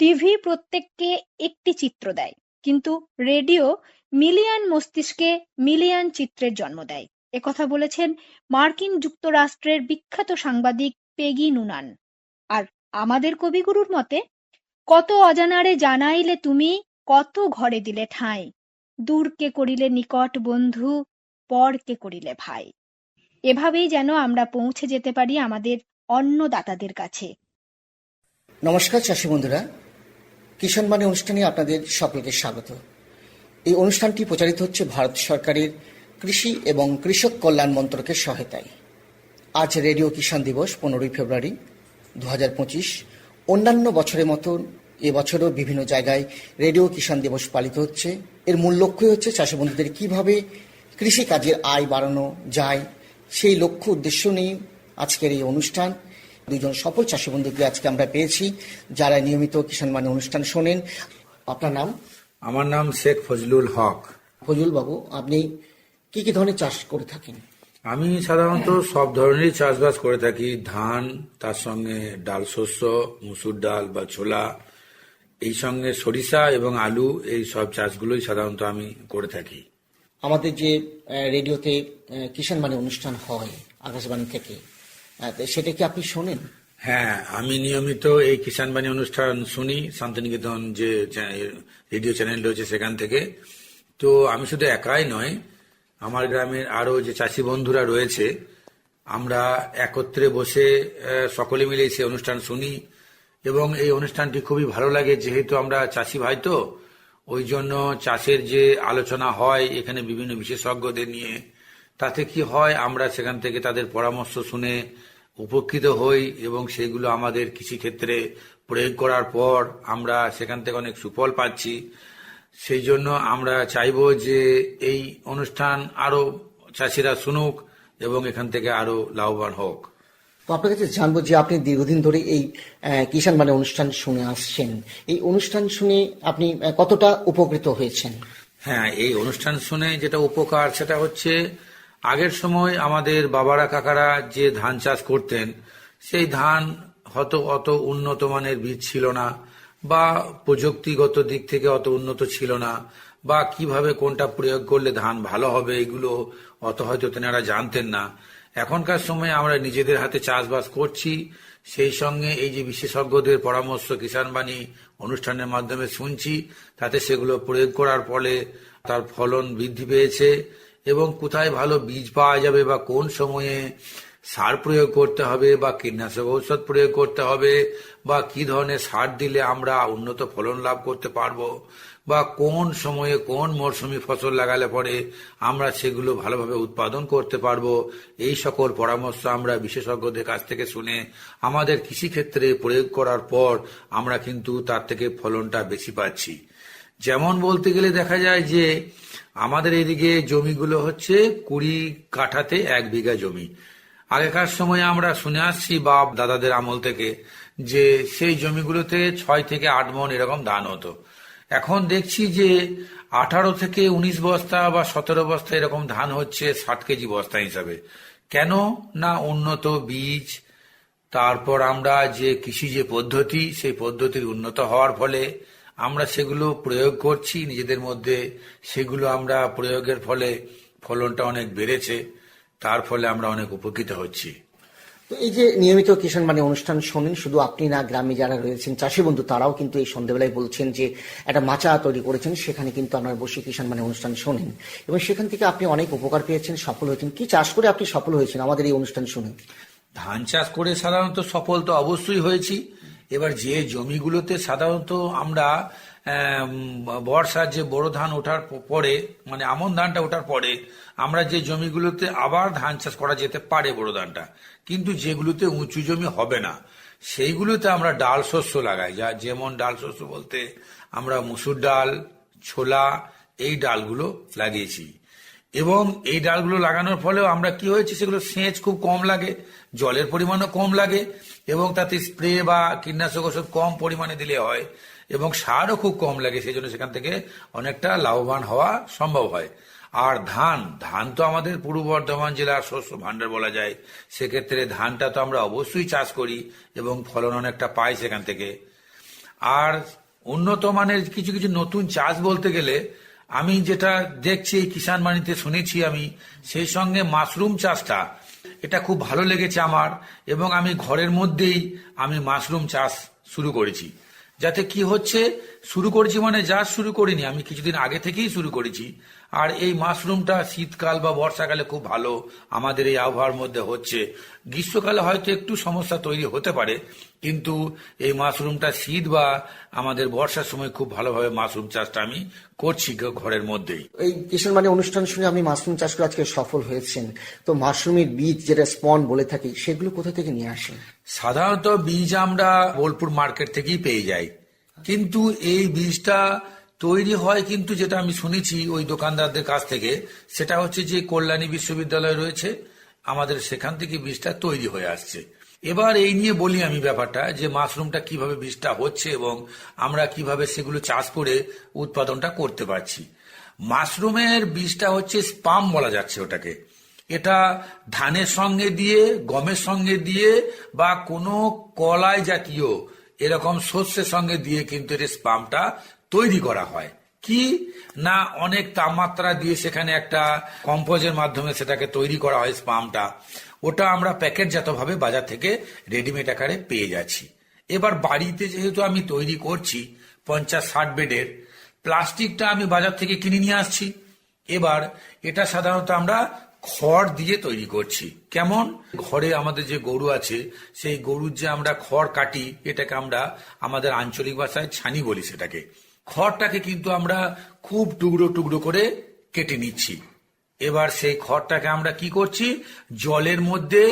টিভি প্রত্যেককে একটি চিত্র দেয়, কিন্তু রেডিও মিলিয়ন মস্তিষ্কে মিলিয়ন চিত্রের জন্ম দেয়। একথা বলেছেন মার্কিন যুক্তরাষ্ট্রের বিখ্যাত সাংবাদিক পেগি নুনান। আর আমাদের কবিগুরুর মতে, কত অজানারে জানাইলে তুমি, কত ঘরে দিলে ঠাঁই, দূরকে করিলে নিকট বন্ধু, পরকে করিলে ভাই। এভাবেই যেন আমরা পৌঁছে যেতে পারি আমাদের অন্নদাতাদের কাছে। নমস্কার চাষী বন্ধুরা, কিষাণবাণী অনুষ্ঠানে আপনাদের সকলকে স্বাগত। এই অনুষ্ঠানটি প্রচারিত হচ্ছে ভারত সরকারের কৃষি এবং কৃষক কল্যাণ মন্ত্রকের সহায়তায়। আজ রেডিও কিষাণ দিবস 15 ফেব্রুয়ারি 2025। অন্যান্য বছরের মতন এবছরও বিভিন্ন জায়গায় রেডিও কিষাণ দিবস পালিত হচ্ছে। এর মূল লক্ষ্যই হচ্ছে চাষী বন্ধুদের কিভাবে কৃষি কাজের আয় বাড়ানো যায়, সেই লক্ষ্য উদ্দেশ্য নিয়ে আজকের এই অনুষ্ঠান। দুজন সফল চাষী বন্ধুকে আজকে আমরা পেয়েছি, যারা নিয়মিত কিষাণবাণী অনুষ্ঠান শোনেন। আপনার নাম? আমার নাম শেখ ফজলুল হক। ফজলুল বাবু, আপনি কি কি ধরনের চাষ করে থাকেন? আমি সাধারণত সব ধরনেরই চাষবাস করে থাকি। ধান, তার সঙ্গে ডাল শস্য, মুসুর ডাল বা ছোলা, এই সঙ্গে সরিষা এবং আলু, এই সব চাষগুলোই সাধারণত আমি করে থাকি। আমাদের যে রেডিওতে কিষাণবাণী অনুষ্ঠান হয় আকাশবাণী থেকে, সেটা কি আপনি শোনেন? হ্যাঁ, আমি নিয়মিত এই কিষাণবাণী অনুষ্ঠান শুনি, শান্তিনিকেতন যে রেডিও চ্যানেল রয়েছে সেখান থেকে। তো আমি শুধু একাই নয়, আমার গ্রামের আরো যে চাষি বন্ধুরা রয়েছে, আমরা একত্রে বসে সকলে মিলে সেই অনুষ্ঠান শুনি, এবং এই অনুষ্ঠানটি খুবই ভালো লাগে। যেহেতু আমরা চাষি ভাই, তো ওই জন্য চাষের যে আলোচনা হয় এখানে বিভিন্ন বিশেষজ্ঞদের নিয়ে, তাতে কি হয়, আমরা সেখান থেকে তাদের পরামর্শ শুনে উপকৃত হই, এবং সেগুলো আমাদের কৃষিক্ষেত্রে প্রয়োগ করার পর আমরা সেখান থেকে অনেক সুফল পাচ্ছি। সেই জন্য আমরা চাইব যে এই অনুষ্ঠান আরো চাষিরা শুনুক এবং এখান থেকে আরো লাভবান হোক। তো আপনার কাছে জানবো যে আপনি দীর্ঘদিন ধরে এই কিষাণ বাণী অনুষ্ঠান শুনে আসছেন, এই অনুষ্ঠান শুনে আপনি কতটা উপকৃত হয়েছেন? হ্যাঁ, এই অনুষ্ঠান শুনে যেটা উপকার সেটা হচ্ছে, আগের সময় আমাদের বাবারা কাকারা যে ধান চাষ করতেন, সেই ধান হয়তো অত উন্নত মানের বীজ ছিল না, বা প্রযুক্তিগত দিক থেকে অত উন্নত ছিল না, বা কিভাবে কোনটা প্রয়োগ করলে ধান ভালো হবে এগুলো অত হয়তো তেনারা জানতেন না। এখনকার সময় আমরা নিজেদের হাতে চাষবাস করছি, সেই সঙ্গে এই যে বিশেষজ্ঞদের পরামর্শ কিষাণ বাণী অনুষ্ঠানের মাধ্যমে শুনছি, তাতে সেগুলো প্রয়োগ করার ফলে তার ফলন বৃদ্ধি পেয়েছে, এবং কোথায় ভালো বীজ পাওয়া যাবে বা কোন সময়ে সার প্রয়োগ করতে হবে বা কীটনাশক ঔষধ প্রয়োগ করতে হবে, বা কি ধরনের সার দিলে আমরা উন্নত ফলন লাভ করতে পারবো, বা কোন সময়ে কোন মরশুমি ফসল লাগালে পরে আমরা সেগুলো ভালোভাবে উৎপাদন করতে পারবো, এই সকল পরামর্শ আমরা বিশেষজ্ঞদের কাছ থেকে শুনে আমাদের কৃষিক্ষেত্রে প্রয়োগ করার পর আমরা কিন্তু তার থেকে ফলনটা বেশি পাচ্ছি। যেমন বলতে গেলে দেখা যায় যে আমাদের এদিকে জমিগুলো হচ্ছে 20 কাঠাতে 1 বিঘা জমি। আগেকার সময় আমরা শুনে আসছি বা দাদাদের আমল থেকে যে সেই জমিগুলোতে 6 থেকে 8 মণ এরকম ধান হতো। এখন দেখছি যে 18 থেকে 19 বস্তা বা 17 বস্তা এরকম ধান হচ্ছে 60 কেজি বস্তা হিসাবে। কেন না উন্নত বীজ, তারপর আমরা যে কৃষি যে পদ্ধতি, সেই পদ্ধতির উন্নত হওয়ার ফলে আমরা সেগুলো প্রয়োগ করছি নিজেদের মধ্যে, সেগুলো আমরা প্রয়োগের ফলে ফলনটা অনেক বেড়েছে, তার ফলে আমরা অনেক উপকৃত হচ্ছি। তো এই যে নিয়মিত কিষাণ বাণী অনুষ্ঠান শোনেন, শুধু আপনি না, গ্রামে যারা রয়েছেন চাষি বন্ধু তারাও কিন্তু এই সন্ধ্যাবেলায় বলছেন যে একটা মাচা তৈরি করেছেন, সেখানে কিন্তু আপনার বসে কিষাণ বাণী অনুষ্ঠান শোনেন এবং সেখান থেকে আপনি অনেক উপকার পেয়েছেন, সফল হয়েছেন। কি চাষ করে আপনি সফল হয়েছেন আমাদের এই অনুষ্ঠান শুনে? ধান চাষ করে সাধারণত সফল তো অবশ্যই হয়েছি। এবার যে জমিগুলোতে সাধারণত আমরা বর্ষার যে বড় ধান ওঠার পরে, মানে আমন ধানটা ওঠার পরে আমরা যে জমিগুলোতে আবার ধান চাষ করা যেতে পারে বড় ধানটা, কিন্তু যেগুলোতে উঁচু জমি হবে না সেইগুলোতে আমরা ডাল শস্য লাগাই। যেমন ডাল শস্য বলতে আমরা মুসুর ডাল, ছোলা, এই ডালগুলো লাগিয়েছি। এবং এই ডালগুলো লাগানোর ফলেও আমরা কি হয়েছে, সেগুলো সেচ খুব কম লাগে, জলের পরিমাণও কম লাগে, এবং তাতে স্প্রে বা কীটনাশক ওষুধ কম পরিমাণে দিলে হয়, এবং সারও খুব কম লাগে, সেই জন্য সেখান থেকে অনেকটা লাভবান হওয়া সম্ভব হয়। আর ধান তো আমাদের পূর্ব বর্ধমান জেলার শস্য ভাণ্ডার বলা যায়, সেক্ষেত্রে ধানটা তো আমরা অবশ্যই চাষ করি এবং ফলন অনেকটা পাই সেখান থেকে। আর উন্নত মানের কিছু কিছু নতুন চাষ বলতে গেলে আমি যেটা দেখছি এই কিষাণ বাণীতে শুনেছি আমি, সেই সঙ্গে মাশরুম চাষটা, এটা খুব ভালো লেগেছে আমার, এবং আমি ঘরের মধ্যেই আমি মাশরুম চাষ শুরু করেছি। যাতে কি হচ্ছে, শুরু করেছি মানে যা শুরু করিনি, আমি কিছুদিন আগে থেকেই শুরু করেছি। আর এই মাশরুমটা শীতকাল বা বর্ষাকালে খুব ভালো আমাদের এই আবহাওয়ার মধ্যে হচ্ছে। গ্রীষ্মকালে হয়তো একটু সমস্যা তৈরি হতে পারে, কিন্তু এই মাশরুমটা শীত বা আমাদের বর্ষার সময় খুব ভালোভাবে মাশরুম চাষটা আমি করছি ঘরের মধ্যেই। এই কিষাণ বাণী অনুষ্ঠান শুনে আপনি মাশরুম চাষ করে আজকে সফল হয়েছেন, তো মাশরুমের বীজ যেটা স্পন বলে থাকি, সেগুলো কোথা থেকে নিয়ে আসেন? সাধারণত বীজ আমরা বোলপুর মার্কেট থেকেই পেয়ে যাই, কিন্তু এই বীজটা তৈরি হয় কিন্তু যেটা আমি শুনেছি ওই দোকানদারদের কাছ থেকে, সেটা হচ্ছে যে কল্যাণী বিশ্ববিদ্যালয় রয়েছে আমাদের, সেখান থেকে বীজটা তৈরি হয়ে আসছে। এবার এই নিয়ে বলি আমি ব্যাপারটা, যে মাশরুমটা কিভাবে বীজটা হচ্ছে এবং আমরা কিভাবে সেগুলো চাষ করে উৎপাদনটা করতে পারছি। মাশরুমের বীজটা হচ্ছে স্পাম বলা যাচ্ছে ওটাকে। এটা ধানের সঙ্গে দিয়ে, গমের সঙ্গে দিয়ে, বা কোনো কলাই জাতীয় এরকম শস্যের সঙ্গে দিয়ে কিন্তু এর স্পামটা তৈরি করা হয়। কি না, অনেক তাপমাত্রা দিয়ে সেখানে একটা কম্পোজের মাধ্যমে সেটাকে তৈরি করা হয় স্পামটা। ওটা আমরা প্যাকেটজাত ভাবে বাজার থেকে রেডিমেড আকারে পেয়ে যাচ্ছি। এবার বাড়িতে যেহেতু আমি তৈরি করছি 50-60 বেডের, প্লাস্টিকটা আমি বাজার থেকে কিনে নিয়ে আসছি। এবার এটা সাধারণত আমরা খড় দিয়ে তৈরি করছি। কেমন, ঘরে আমাদের যে গরু আছে, সেই গরুর যে আমরা খড় কাটি, এটাকে আমরা আমাদের আঞ্চলিক ভাষায় ছানি বলি। সেটাকে, খড়টাকে কিন্তু আমরা খুব টুকরো টুকরো করে কেটে নিচ্ছি। এবার সেই খড়টাকে আমরা কি করছি, জলের মধ্যে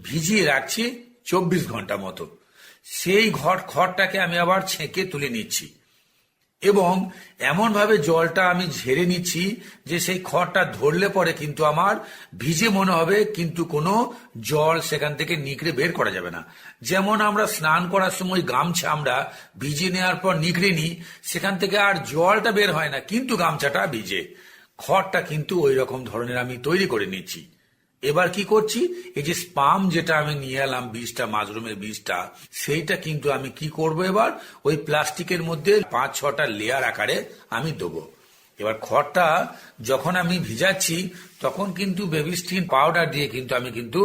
ভিজিয়ে রাখছি 24 ঘন্টা মতো। সেই খড়টাকে আমি আবার ছেঁকে তুলে নিচ্ছি। এবং এমন ভাবে জলটা আমি ঝেড়ে নিচ্ছি যে সেই খড়টা ধরলে পরে কিন্তু আমার ভিজে মনে হবে, কিন্তু কোনো জল সেখান থেকে নিকড়ে বের করা যাবে না। যেমন আমরা স্নান করার সময় গামছা আমরা ভিজে নেওয়ার পর নিকড়ে নিই, সেখান থেকে আর জলটা বের হয় না, কিন্তু গামছাটা ভিজে। খড়টা কিন্তু ওই রকম ধরনের আমি তৈরি করে নিচ্ছি। এবার কি করছি, এই যে স্পাম যেটা আমি নিয়ে এলাম বীজটা, মাশরুমের বীজটা, সেইটা কিন্তু আমি কি করব, এবার ওই প্লাস্টিকের মধ্যে 5-6টা লেয়ার আকারে আমি দেবো। এবার খড়টা যখন আমি ভিজাচ্ছি তখন কিন্তু বেবিস্টিন পাউডার দিয়ে কিন্তু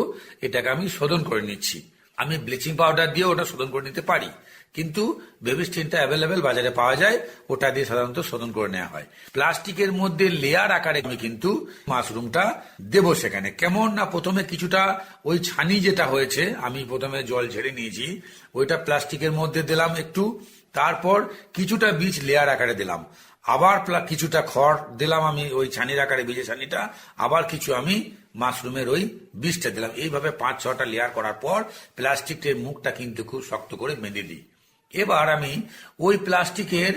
এটাকে আমি শোধন করে নিচ্ছি। আমি ব্লিচিং পাউডার দিয়ে ওটা শোধন করে নিতে পারি, কিন্তু বেবিস্টিনটা অ্যাভেলেবেল বাজারে পাওয়া যায়, ওটা দিয়ে সাধারণত শোধন করে নেওয়া হয়। প্লাস্টিকের মধ্যে লেয়ার আকারে আমি কিন্তু মাশরুমটা দেব সেখানে। কেমন না, প্রথমে কিছুটা ওই ছানি যেটা হয়েছে, আমি প্রথমে জল ঝেড়ে নিয়েছি, ওইটা প্লাস্টিকের মধ্যে দিলাম একটু, তারপর কিছুটা বীজ লেয়ার আকারে দিলাম, আবার কিছুটা খড় দিলাম আমি ওই ছানির আকারে, বীজের ছানিটা, আবার কিছু আমি মাশরুমের ওই বীজটা দিলাম। এইভাবে 5-6টা লেয়ার করার পর প্লাস্টিকের মুখটা কিন্তু খুব শক্ত করে বেঁধে দিই। এবার আমি ওই প্লাস্টিকের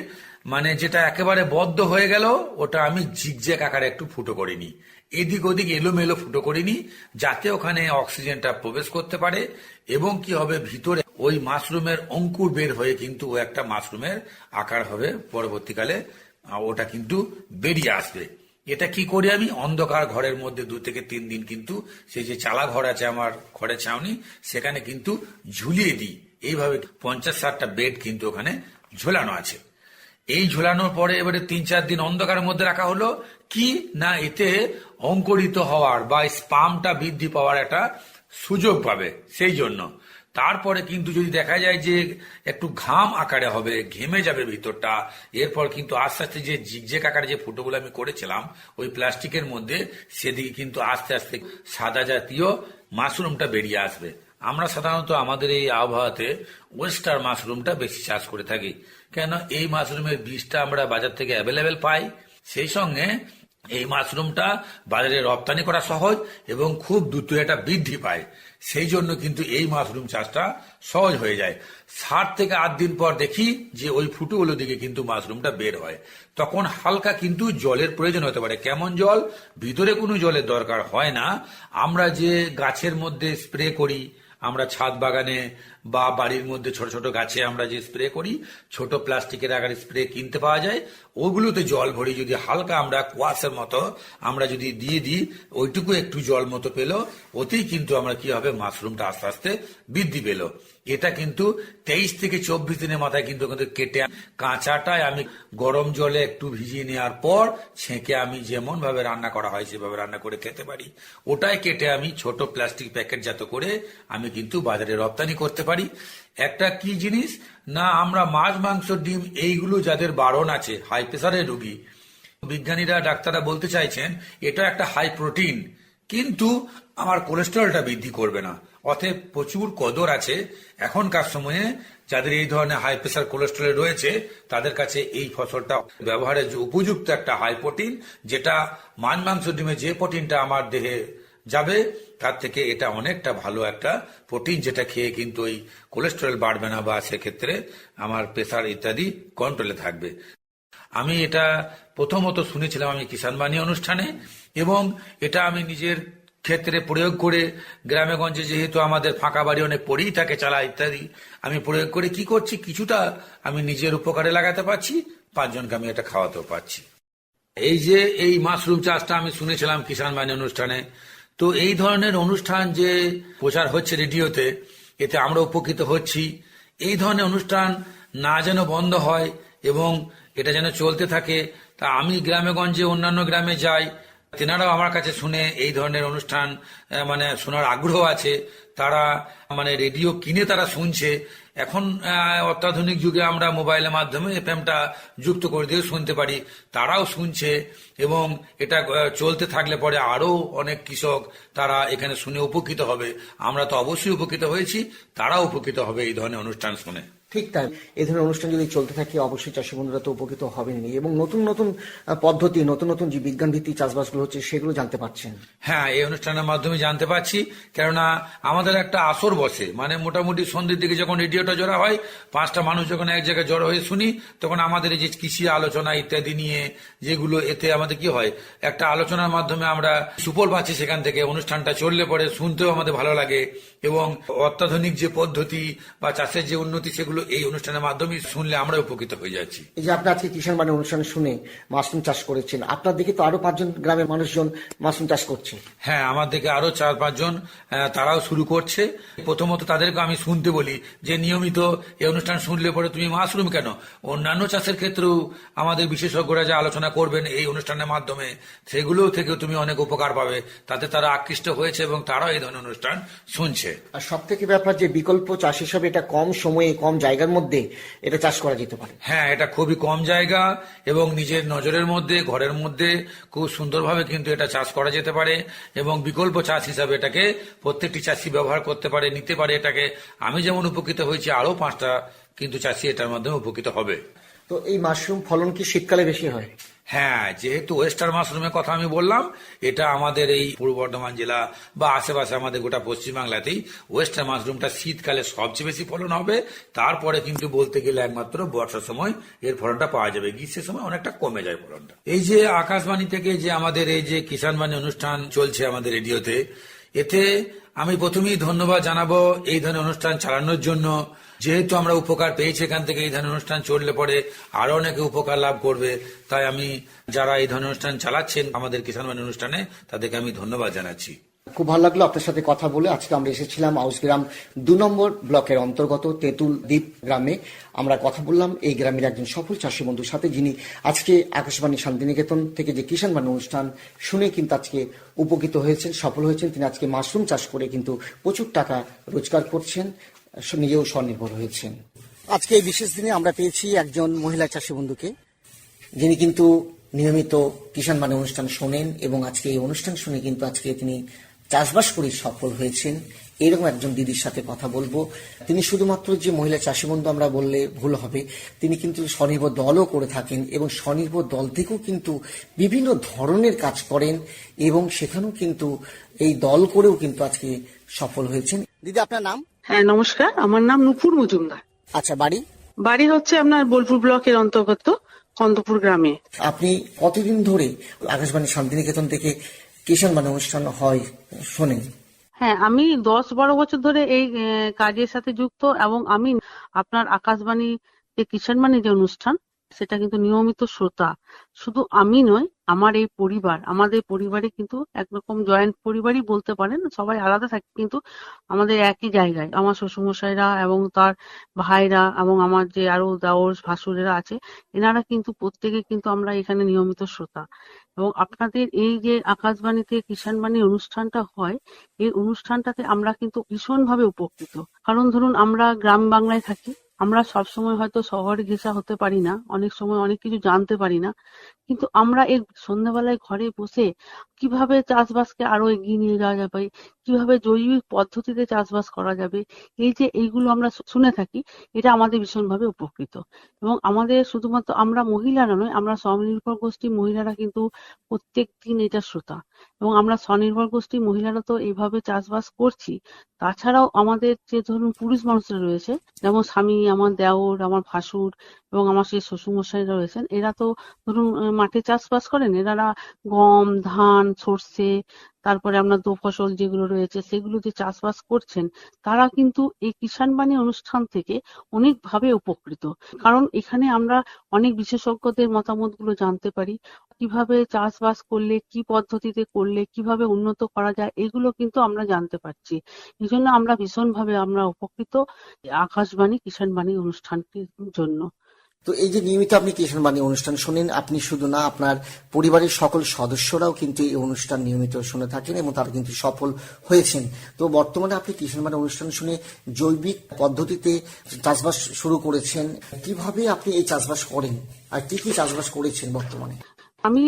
যেটা একেবারে বদ্ধ হয়ে গেল, ওটা আমি জিগজ্যাগ আকারে একটু ফুটো করে নিই, এদিক ওদিক এলোমেলো ফুটো করে নিই, যাতে ওখানে অক্সিজেনটা প্রবেশ করতে পারে। এবং কি হবে, ভিতরে ওই মাশরুমের অঙ্কুর বের হয়ে কিন্তু ও একটা মাশরুমের আকার হবে, পরবর্তীকালে ওটা কিন্তু বেরিয়ে আসবে। এটা কি করি, আমি অন্ধকার ঘরের মধ্যে 2 থেকে 3 দিন কিন্তু সেই যে চালা ঘর আছে আমার, খড়ের ছাউনি, সেখানে কিন্তু ঝুলিয়ে দিই। এইভাবে 50-60টা বেড কিন্তু ওখানে ঝোলানো আছে। এই ঝোলানোর পরে এবারে 3-4 দিন অন্ধকারের মধ্যে রাখা হলো, কি না এতে অঙ্কুরিত হওয়ার বা স্পামটা বৃদ্ধি পাওয়ার একটা সুযোগ পাবে, সেই জন্য। তারপরে কিন্তু যদি দেখা যায় যে একটু ঘাম আকারে হবে, ঘেমে যাবে ভিতরটা, এরপর কিন্তু আস্তে আস্তে যে জিগজ্যাগ আকারে যে ফুটোগুলো আমি করেছিলাম ওই প্লাস্টিকের মধ্যে, সেদিকে কিন্তু আস্তে আস্তে সাদা জাতীয় মাশরুমটা বেরিয়ে আসবে। আমরা সাধারণত আমাদের এই আবহাওয়াতে ওয়েস্টার মাশরুমটা বেশি চাষ করে থাকি, কেন এই মাশরুমের বীজটা আমরা বাজার থেকে অ্যাভেলেবেল পাই, সেই সঙ্গে এই মাশরুমটা বাজারে রপ্তানি করা সহজ এবং খুব দ্রুত এটা বৃদ্ধি পায়, সেই জন্য কিন্তু এই মাশরুম চাষটা সহজ হয়ে যায়। 7 থেকে 8 দিন পর দেখি যে ওই ফুটোগুলো দিকে কিন্তু মাশরুমটা বের হয়, তখন হালকা কিন্তু জলের প্রয়োজন হতে পারে। কেমন জল, ভিতরে কোনো জলের দরকার হয় না। আমরা যে গাছের মধ্যে স্প্রে করি, আমরা ছাদ বাগানে বা বাড়ির মধ্যে ছোট ছোট গাছে আমরা যে স্প্রে করি, ছোট প্লাস্টিকের আকারে স্প্রে কিনতে পাওয়া যায়, ওগুলোতে জল ভরি যদি হালকা আমরা কুয়াশার মতো আমরা যদি দিয়ে দিই, ওইটুকু একটু জল মতো পেলো, ওতেই কিন্তু আমরা কি হবে, মাশরুমটা আস্তে আস্তে বৃদ্ধি পেল। এটা কিন্তু 23 থেকে 24 দিনের মাথায় কিন্তু কেটে কাঁচাটায় আমি গরম জলে একটু ভিজিয়ে নেওয়ার পর ছেঁকে আমি যেমন ভাবে রান্না করা হয় সেভাবে রান্না করে খেতে পারি। ওটাই কেটে আমি ছোট প্লাস্টিক প্যাকেটজাত করে আমি কিন্তু বাজারে রপ্তানি করতে পারি। একটা কি জিনিস না, আমরা মাছ, মাংস, ডিম এইগুলো যাদের বারণ আছে, হাই প্রেসারের রোগী, বিজ্ঞানীরা ডাক্তাররা বলতে চাইছেন এটা একটা হাই প্রোটিন, কিন্তু আমার কোলেস্টেরলটা বৃদ্ধি করবে না। অতএব প্রচুর কদর আছে এখনকার সময়ে যাদের এই ধরনের হাই প্রেসার কোলেস্টেরল রয়েছে, তাদের কাছে এই ফসলটা ব্যবহারের উপযুক্ত একটা হাই প্রোটিন, যেটা মাছ, মাংস, ডিমে যে প্রোটিনটা আমার দেহে যাবে তার থেকে এটা অনেকটা ভালো একটা প্রোটিন, যেটা খেয়ে কিন্তু ওই কোলেস্টেরল বাড়বে না বা সেক্ষেত্রে আমার প্রেসার ইত্যাদি কন্ট্রোলে থাকবে। আমি এটা প্রথমত শুনেছিলাম আমি কিষাণ বাণী অনুষ্ঠানে, এবং এটা আমি নিজের ক্ষেত্রে প্রয়োগ করে গ্রামে গঞ্জে যেহেতু আমাদের ফাঁকা বাড়ি অনেক পড়েই থাকে, চালা ইত্যাদি, আমি প্রয়োগ করে কি করছি, কিছুটা আমি নিজের উপকারে লাগাতে পারছি, 5 জনকে আমি এটা খাওয়াতেও পারছি। এই যে এই মাশরুম চাষটা আমি শুনেছিলাম কিষাণ বাণী অনুষ্ঠানে, তো এই ধরনের অনুষ্ঠান যে প্রচার হচ্ছে রেডিওতে, এতে আমরা উপকৃত হচ্ছি। এই ধরনের অনুষ্ঠান না যেন বন্ধ হয় এবং এটা যেন চলতে থাকে, তা আমি গ্রামে গঞ্জে অন্যান্য গ্রামে যাই, তেনারাও আমার কাছে শুনে এই ধরনের অনুষ্ঠান শোনার আগ্রহ আছে, তারা রেডিও কিনে তারা শুনছে। এখন অত্যাধুনিক যুগে আমরা মোবাইলের মাধ্যমে এফএমটা যুক্ত করে দিয়ে শুনতে পারি, তারাও শুনছে, এবং এটা চলতে থাকলে পরে আরো অনেক কৃষক তারা এখানে শুনে উপকৃত হবে। আমরা তো অবশ্যই উপকৃত হয়েছি, তারাও উপকৃত হবে এই ধরনের অনুষ্ঠান শুনে। ঠিক তাই, এই ধরনের অনুষ্ঠান যদি চলতে থাকে অবশ্যই চাষি বন্ধুরা তো উপকৃত হবেনই, এবং নতুন নতুন পদ্ধতি, নতুন নতুন যে বিজ্ঞান ভিত্তিক চাষবাসগুলো হচ্ছে সেগুলো জানতে পারছেন। হ্যাঁ, এই অনুষ্ঠানের মাধ্যমে জানতে পারছি, কেননা আমাদের একটা আসর বসে, মানে মোটামুটি সন্ধ্যের দিকে যখন রেডিওটা জড়া হয়, 5টা মানুষ যখন এক জায়গায় জড়ো হয়ে শুনি, তখন আমাদের এই যে কৃষি আলোচনা ইত্যাদি নিয়ে যেগুলো, এতে আমাদের কি হয়, একটা আলোচনার মাধ্যমে আমরা সুফল পাচ্ছি। সেখান থেকে অনুষ্ঠানটা চললে পরে শুনতেও আমাদের ভালো লাগে, এবং অত্যাধুনিক যে পদ্ধতি বা চাষের যে উন্নতি, সেগুলো এই অনুষ্ঠানের মাধ্যমে শুনলে আমরা উপকৃত হয়ে যাচ্ছি। এই যে আপনি আজকে কিষাণ বাণী অনুষ্ঠান শুনে মাশরুম চাষ করেছেন, আপনার দিকে তো আরো 5 জন গ্রামের মানুষজন মাশরুম চাষ করছে। হ্যাঁ, আমার দিকে আরো 4-5 জন তারাও শুরু করছে। প্রথমত তাদেরকে আমি শুনতে বলি যে নিয়মিত এই অনুষ্ঠান শুনলে পরে তুমি মাশরুম কেন, অন্যান্য চাষের ক্ষেত্রেও আমাদের বিশেষজ্ঞরা যা আলোচনা করবেন এই অনুষ্ঠানের মাধ্যমে, সেগুলো থেকেও তুমি অনেক উপকার পাবে। তাতে তারা আকৃষ্ট হয়েছে এবং তারাও এই ধরনের অনুষ্ঠান শুনছে। আর সব থেকে ব্যাপার যে বিকল্প চাষ হিসাবে এটা কম সময়ে কম জায়গার মধ্যে এটা চাষ করা যেতে পারে। হ্যাঁ, এটা খুবই কম জায়গা এবং নিজের নজরের মধ্যে, ঘরের মধ্যে খুব সুন্দরভাবে কিন্তু এটা চাষ করা যেতে পারে, এবং বিকল্প চাষ হিসাবে এটাকে প্রত্যেকটি চাষি ব্যবহার করতে পারে, নিতে পারে এটাকে। আমি যেমন উপকৃত হয়েছি, আরো 5টা কিন্তু চাষি এটার মাধ্যমে উপকৃত হবে। তো এই মাশরুম ফলন কি শীতকালে বেশি হয়? হ্যাঁ, যেহেতু ওয়েস্টার মাশরুমের কথা আমি বললাম, এটা আমাদের এই পূর্ব বর্ধমান জেলা বা আশেপাশে আমাদের গোটা পশ্চিমবাংলাতেই ওয়েস্টার মাশরুমটা শীতকালে সবচেয়ে বেশি ফলন হবে। তারপরে কিন্তু বলতে গেলে একমাত্র বর্ষার সময় এর ফলনটা পাওয়া যাবে, গ্রীষ্মের সময় অনেকটা কমে যায় ফলনটা। এই যে আকাশবাণী থেকে যে আমাদের এই যে কিষাণ বাণী অনুষ্ঠান চলছে আমাদের রেডিওতে, এতে আমি প্রথমেই ধন্যবাদ জানাবো এই ধরনের অনুষ্ঠান চালানোর জন্য। যেহেতু আমরা উপকার পেয়েছি এখান থেকে, এই ধরনের অনুষ্ঠান চললে পরে আরো অনেকে উপকার লাভ করবে। তাই আমি যারা এই ধরনের অনুষ্ঠান চালাচ্ছেন আমাদের কিষাণ বাণী অনুষ্ঠানে, তাদেরকে আমি ধন্যবাদ জানাচ্ছি। খুব ভালো লাগলো আপনার সাথে কথা বলে। আজকে আমরা এসেছিলাম আউসগ্রাম 2 নম্বর ব্লকের অন্তর্গত তেঁতুল দ্বীপ গ্রামে। আমরা কথা বললাম এই গ্রামের একজন সফল চাষী বন্ধুর সাথে, যিনি আজকে আকাশবাণী শান্তিনিকেতন থেকে যে কিষাণ বাণী অনুষ্ঠান শুনে কিন্তু আজকে উপকৃত হয়েছেন, সফল হয়েছেন। তিনি আজকে মাশরুম চাষ করে কিন্তু প্রচুর টাকা রোজগার করছেন, নিজেও স্বনির্ভর হয়েছেন। আজকে এই বিশেষ দিনে আমরা পেয়েছি একজন মহিলা চাষী বন্ধুকে, যিনি কিন্তু নিয়মিত কিষাণ বাণী অনুষ্ঠান শোনেন, এবং আজকে এই অনুষ্ঠান শুনে কিন্তু আজকে তিনি চাষবাস করে সফল হয়েছেন। এরকম একজন দিদির সাথে কথা বলবো। তিনি শুধুমাত্র যে মহিলা চাষী বন্ধু আমরা বললে ভুল হবে, তিনি কিন্তু স্বনির্ভর দলও করে থাকেন, এবং স্বনির্ভর দল থেকেও কিন্তু বিভিন্ন ধরনের কাজ করেন, এবং সেখানেও কিন্তু এই দল করেও কিন্তু আজকে সফল হয়েছেন। দিদি, আপনার নাম? হ্যাঁ, নমস্কার, আমার নাম নুপুর মজুমদার। আচ্ছা, বাড়ি? বাড়ি হচ্ছে আপনার বোলপুর ব্লকের অন্তর্গত কন্দপুর গ্রামে। আপনি কতদিন ধরে আকাশবাণী শান্তিনিকেতন থেকে কিষাণ বাণী অনুষ্ঠান হয় শোনেন? হ্যাঁ, আমি 10-12 বছর ধরে এই কাজের সাথে যুক্ত, এবং আমি আপনার আকাশবাণী যে কিষাণ বাণী যে অনুষ্ঠান, সেটা কিন্তু নিয়মিত শ্রোতা। শুধু আমি নয়, আমার এই পরিবার, আমাদের পরিবারে কিন্তু একরকম জয়েন্ট পরিবারই বলতে পারেন, সবাই আলাদা থাকে কিন্তু আমাদের একই জায়গায়। আমার শ্বশুরমশাইরা এবং তার ভাইরা এবং আমার যে আরো দেওর ভাসুরেরা আছে, এনারা কিন্তু প্রত্যেকে কিন্তু আমরা এখানে নিয়মিত শ্রোতা। এবং আপনাদের এই যে আকাশবাণীতে কিষাণ বাণী অনুষ্ঠানটা হয়, এই অনুষ্ঠানটাতে আমরা কিন্তু ভীষণভাবে উপকৃত। কারণ ধরুন, আমরা গ্রাম বাংলায় থাকি, আমরা সবসময় হয়তো শহরে ঘেঁষা হতে পারি না, অনেক সময় অনেক কিছু জানতে পারি না, কিন্তু আমরা এই সন্ধ্যাবেলায় ঘরে বসে কিভাবে চাষবাসকে আরো এগিয়ে নিয়ে যাওয়া যাবে, কিভাবে জৈবিক পদ্ধতিতে চাষবাস করা যাবে, এই যে এইগুলো আমরা শুনে থাকি, এটা আমাদের ভীষণভাবে উপকৃত। এবং আমাদের শুধুমাত্র আমরা মহিলারা নয়, আমরা স্বনির্ভর গোষ্ঠী মহিলারা কিন্তু প্রত্যেক দিন এটা শ্রোতা। এবং আমরা স্বনির্ভর গোষ্ঠী মহিলারা তো এইভাবে চাষবাস করছি। তাছাড়াও আমাদের যে ধরুন পুরুষ মানুষরা রয়েছে, যেমন স্বামী, আমার দেওর, আমার ভাসুর এবং আমার সেই শ্বশুরমশাইরা রয়েছেন, এরা তো ধরুন মাঠে চাষবাস করেন। এনারা গম, ধান, সর্ষে, তারপরে আপনার দোফসল যেগুলো রয়েছে সেগুলো যে চাষবাস করছেন, তারা কিন্তু এই কিষাণ বাণী অনুষ্ঠান থেকে অনেকভাবে উপকৃত। কারণ এখানে আমরা অনেক বিশেষজ্ঞদের মতামত গুলো জানতে পারি, কিভাবে চাষবাস করলে, কি পদ্ধতিতে করলে কিভাবে উন্নত করা যায়, এগুলো কিন্তু আমরা জানতে পারছি। এই জন্য আমরা ভীষণভাবে আমরা উপকৃত আকাশবাণী কিষাণ বাণী অনুষ্ঠানটির জন্য। তো এই যে নিয়মিত আপনি কিষাণ বাণী অনুষ্ঠান শোনেন, আপনি শুধু না, আপনার পরিবারের সকল সদস্যরাও কিন্তু এই অনুষ্ঠান নিয়মিত শুনে থাকেন, এবং তারা কিন্তু সফল হয়েছেন। তো বর্তমানে আপনি কিষাণ বাণী অনুষ্ঠান শুনে জৈবিক পদ্ধতিতে চাষবাস শুরু করেছেন। কিভাবে আপনি এই চাষবাস করেন, আর কি কি চাষবাস করেছেন বর্তমানে? আমি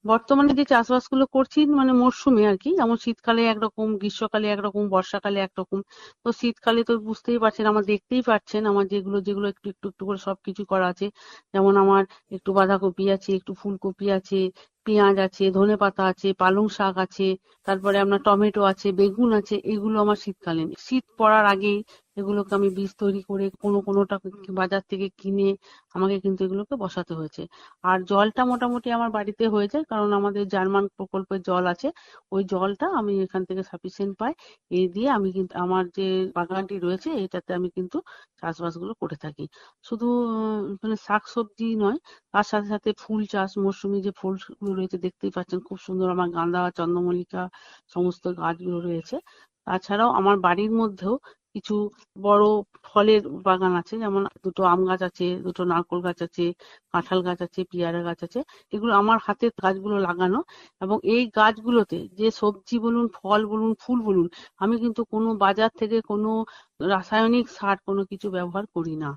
বর্তমানে যে চাষবাসগুলো করছি মানে মরশুমে আর কি, যেমন শীতকালে একরকম, গ্রীষ্মকালে একরকম, বর্ষাকালে একরকম। তো শীতকালে তো বুঝতেই পারছেন, আমার দেখতেই পাচ্ছেন আমার যেগুলো যেগুলো একটু একটু একটু করে সবকিছু করা আছে। যেমন আমার একটু বাঁধাকপি আছে, একটু ফুলকপি আছে, পেঁয়াজ আছে, ধনেপাতা আছে, পালং শাক আছে, তারপরে আপনার টমেটো আছে, বেগুন আছে। এগুলো আমার শীতকালীন, শীত পড়ার আগেই এগুলোকে আমি বীজ তৈরি করে কোনোটা বাজার থেকে কিনে আমাকে কিন্তু এগুলোকে বসাতে হয়েছে। আর জলটা মোটামুটি আমার বাড়িতে হয়ে যায়, কারণ আমাদের জার্মান প্রকল্পের জল আছে, ওই জলটা আমি এখান থেকে সাফিসিয়েন্ট পাই। এই দিয়ে আমি কিন্তু আমার যে বাগানটি রয়েছে এটাতে আমি কিন্তু চাষবাসগুলো করে থাকি। শুধু মানে শাকসবজি নয়, তার সাথে সাথে ফুল চাষ, মৌসুমী যে ফুলগুলো রয়েছে দেখতেই পাচ্ছেন খুব সুন্দর, আমার গাঁদা, চন্দ্রমল্লিকা সমস্ত গাছগুলো রয়েছে। তাছাড়াও আমার বাড়ির মধ্যেও কিছু বড় ফলের বাগান আছে, যেমন দুটো আম গাছ আছে, দুটো নারকেল গাছ আছে, কাঁঠাল গাছ আছে, পেয়ারা গাছ আছে। এগুলো আমার হাতের গাছগুলো লাগানো, এবং এই গাছগুলোতে যে সবজি বলুন, ফল বলুন, ফুল বলুন, আমি কিন্তু কোনো বাজার থেকে কোনো রাসায়নিক সার কোনো কিছু ব্যবহার করি না।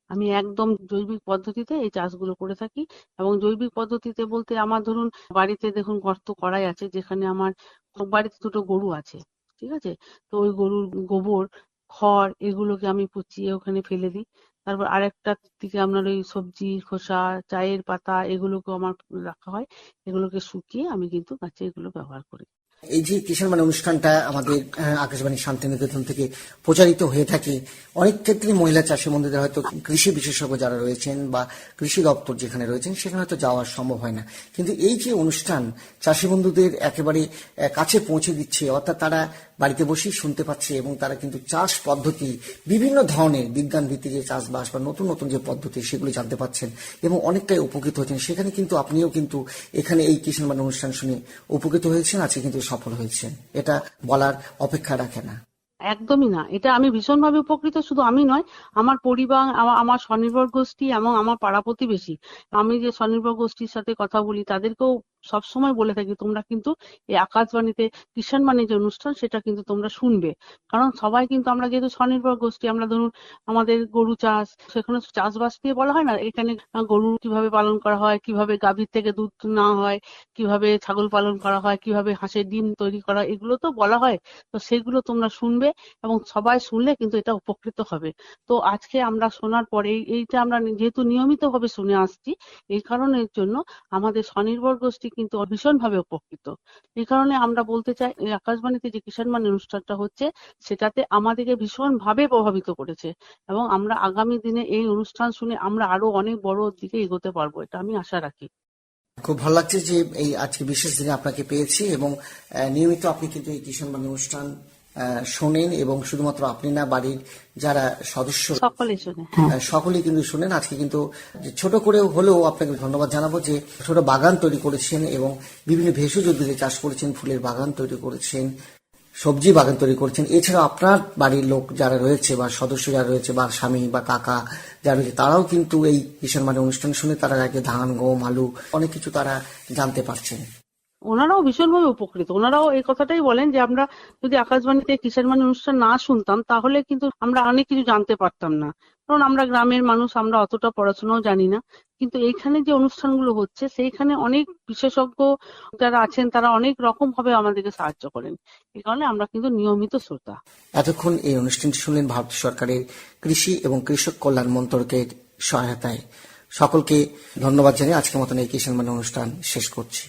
আমি একদম জৈবিক পদ্ধতিতে এই চাষগুলো করে থাকি। এবং জৈবিক পদ্ধতিতে বলতে আমার ধরুন বাড়িতে দেখুন গর্ত করাই আছে, যেখানে আমার বাড়িতে দুটো গরু আছে, ঠিক আছে। তো ওই গরুর গোবর, খড় এগুলোকে আমি পচিয়ে ওখানে ফেলে দিই। তারপর আরেকটা দিকে আপনার ওই সবজি খোসা, চায়ের পাতা এগুলোকে আমার রাখা হয়। এগুলোকে শুকিয়ে আমি কিন্তু গাছে এগুলো ব্যবহার করি। এই যে কিষাণ বাণী অনুষ্ঠানটা আমাদের আকাশবাণী শান্তিনিকেতন থেকে প্রচারিত হয়ে থাকে, অনেক ক্ষেত্রে মহিলা চাষী বন্ধুদের হয়তো কৃষি বিশেষজ্ঞ যারা রয়েছেন বা কৃষি দপ্তর যেখানে রয়েছেন সেখানে হয়তো যাওয়া সম্ভব হয় না, কিন্তু এই যে অনুষ্ঠান চাষী বন্ধুদের একেবারে কাছে পৌঁছে দিচ্ছে, অর্থাৎ তারা বাড়িতে বসেই শুনতে পাচ্ছে এবং তারা কিন্তু চাষ পদ্ধতি, বিভিন্ন ধরনের বিজ্ঞান ভিত্তিক যে চাষবাস বা নতুন নতুন যে পদ্ধতি সেগুলো জানতে পাচ্ছেন এবং অনেকটাই উপকৃত হচ্ছেন। সেখানে কিন্তু আপনিও কিন্তু এখানে এই কিষাণ বাণী অনুষ্ঠান শুনে উপকৃত হয়েছেন, আজকে কিন্তু সফল হয়েছেন, এটা বলার অপেক্ষা রাখে না। একদমই না, এটা আমি ভীষণভাবে উপকৃত। শুধু আমি নয়, আমার পরিবার, আমার স্বনির্ভর গোষ্ঠী এবং আমার পাড়া প্রতিবেশী, আমি যে স্বনির্ভর গোষ্ঠীর সাথে কথা বলি তাদেরকেও সবসময় বলে থাকি তোমরা কিন্তু এই আকাশবাণীতে কিষাণ বাণী যে অনুষ্ঠান সেটা কিন্তু তোমরা শুনবে। কারণ সবাই কিন্তু আমরা যেহেতু স্বনির্ভর গোষ্ঠী, আমরা ধরুন আমাদের গরু চাষ, সেখানে চাষবাস দিয়ে বলা হয় না, এখানে গরু কিভাবে পালন করা হয়, কিভাবে গাভীর থেকে দুধ নেওয়া হয়, কিভাবে ছাগল পালন করা হয়, কিভাবে হাঁসের ডিম তৈরি করা হয়, এগুলো তো বলা হয়। তো সেগুলো তোমরা শুনবে এবং সবাই শুনলে কিন্তু এটা উপকৃত হবে। তো আজকে আমরা শোনার পরে এইটা আমরা যেহেতু নিয়মিত ভাবে শুনে আসছি, এই কারণের জন্য আমাদের স্বনির্ভর গোষ্ঠী কিন্তু ভীষণভাবে উপকৃত। এই কারণে আমরা বলতে চাই, এই আকাশবাণীতে যে কিষাণ বাণী অনুষ্ঠানটা হচ্ছে সেটাতে আমাদেরকে ভীষণভাবে প্রভাবিত করেছে, এবং আমরা আগামী দিনে এই অনুষ্ঠান শুনে আমরা আরো অনেক বড় দিকে এগোতে পারবো, এটা আমি আশা রাখি। খুব ভালো লাগছে যে এই আজকে বিশেষ দিনে আপনাকে পেয়েছি, এবং নিয়মিত আপনি কিন্তু এই কিষাণ বাণী অনুষ্ঠান শোনেন, এবং শুধুমাত্র আপনি না, বাড়ির যারা সদস্য সকলেই শোনে, সকলেই কিন্তু শোনেন। আজকে কিন্তু ছোট করে হলেও আপনাকে ধন্যবাদ জানাবো যে ছোট বাগান তৈরি করেছেন এবং বিভিন্ন ভেষজ উদ্ভিদের চাষ করেছেন, ফুলের বাগান তৈরি করেছেন, সবজি বাগান তৈরি করছেন। এছাড়া আপনার বাড়ির লোক যারা রয়েছে বা সদস্য যারা রয়েছে বা স্বামী বা কাকা যারা রয়েছে তারাও কিন্তু এই কিষাণ বাণী অনুষ্ঠান শুনে তারা আগে ধান, গম, আলু অনেক কিছু তারা জানতে পারছেন। ওনারাও ভীষণভাবে উপকৃত। ওনারাও এই কথাটাই বলেন যে আমরা যদি আকাশবাণীতে কিষাণ বাণী অনুষ্ঠান না শুনতাম তাহলে কিন্তু আমরা অনেক কিছু জানতে পারতাম না, কারণ আমরা গ্রামের মানুষ, আমরা অতটা পড়াশোনাও জানি না। কিন্তু এইখানে যে অনুষ্ঠানগুলো হচ্ছে সেইখানে অনেক বিশেষজ্ঞ যারা আছেন তারা অনেক রকম ভাবে আমাদেরকে সাহায্য করেন। এই কারণে আমরা কিন্তু নিয়মিত শ্রোতা। এতক্ষণ এই অনুষ্ঠানটি শুনলেন ভারত সরকারের কৃষি এবং কৃষক কল্যাণ মন্ত্রকের সহায়তায়। সকলকে ধন্যবাদ জানিয়ে আজকের মতন এই কিষাণ বাণী অনুষ্ঠান শেষ করছি।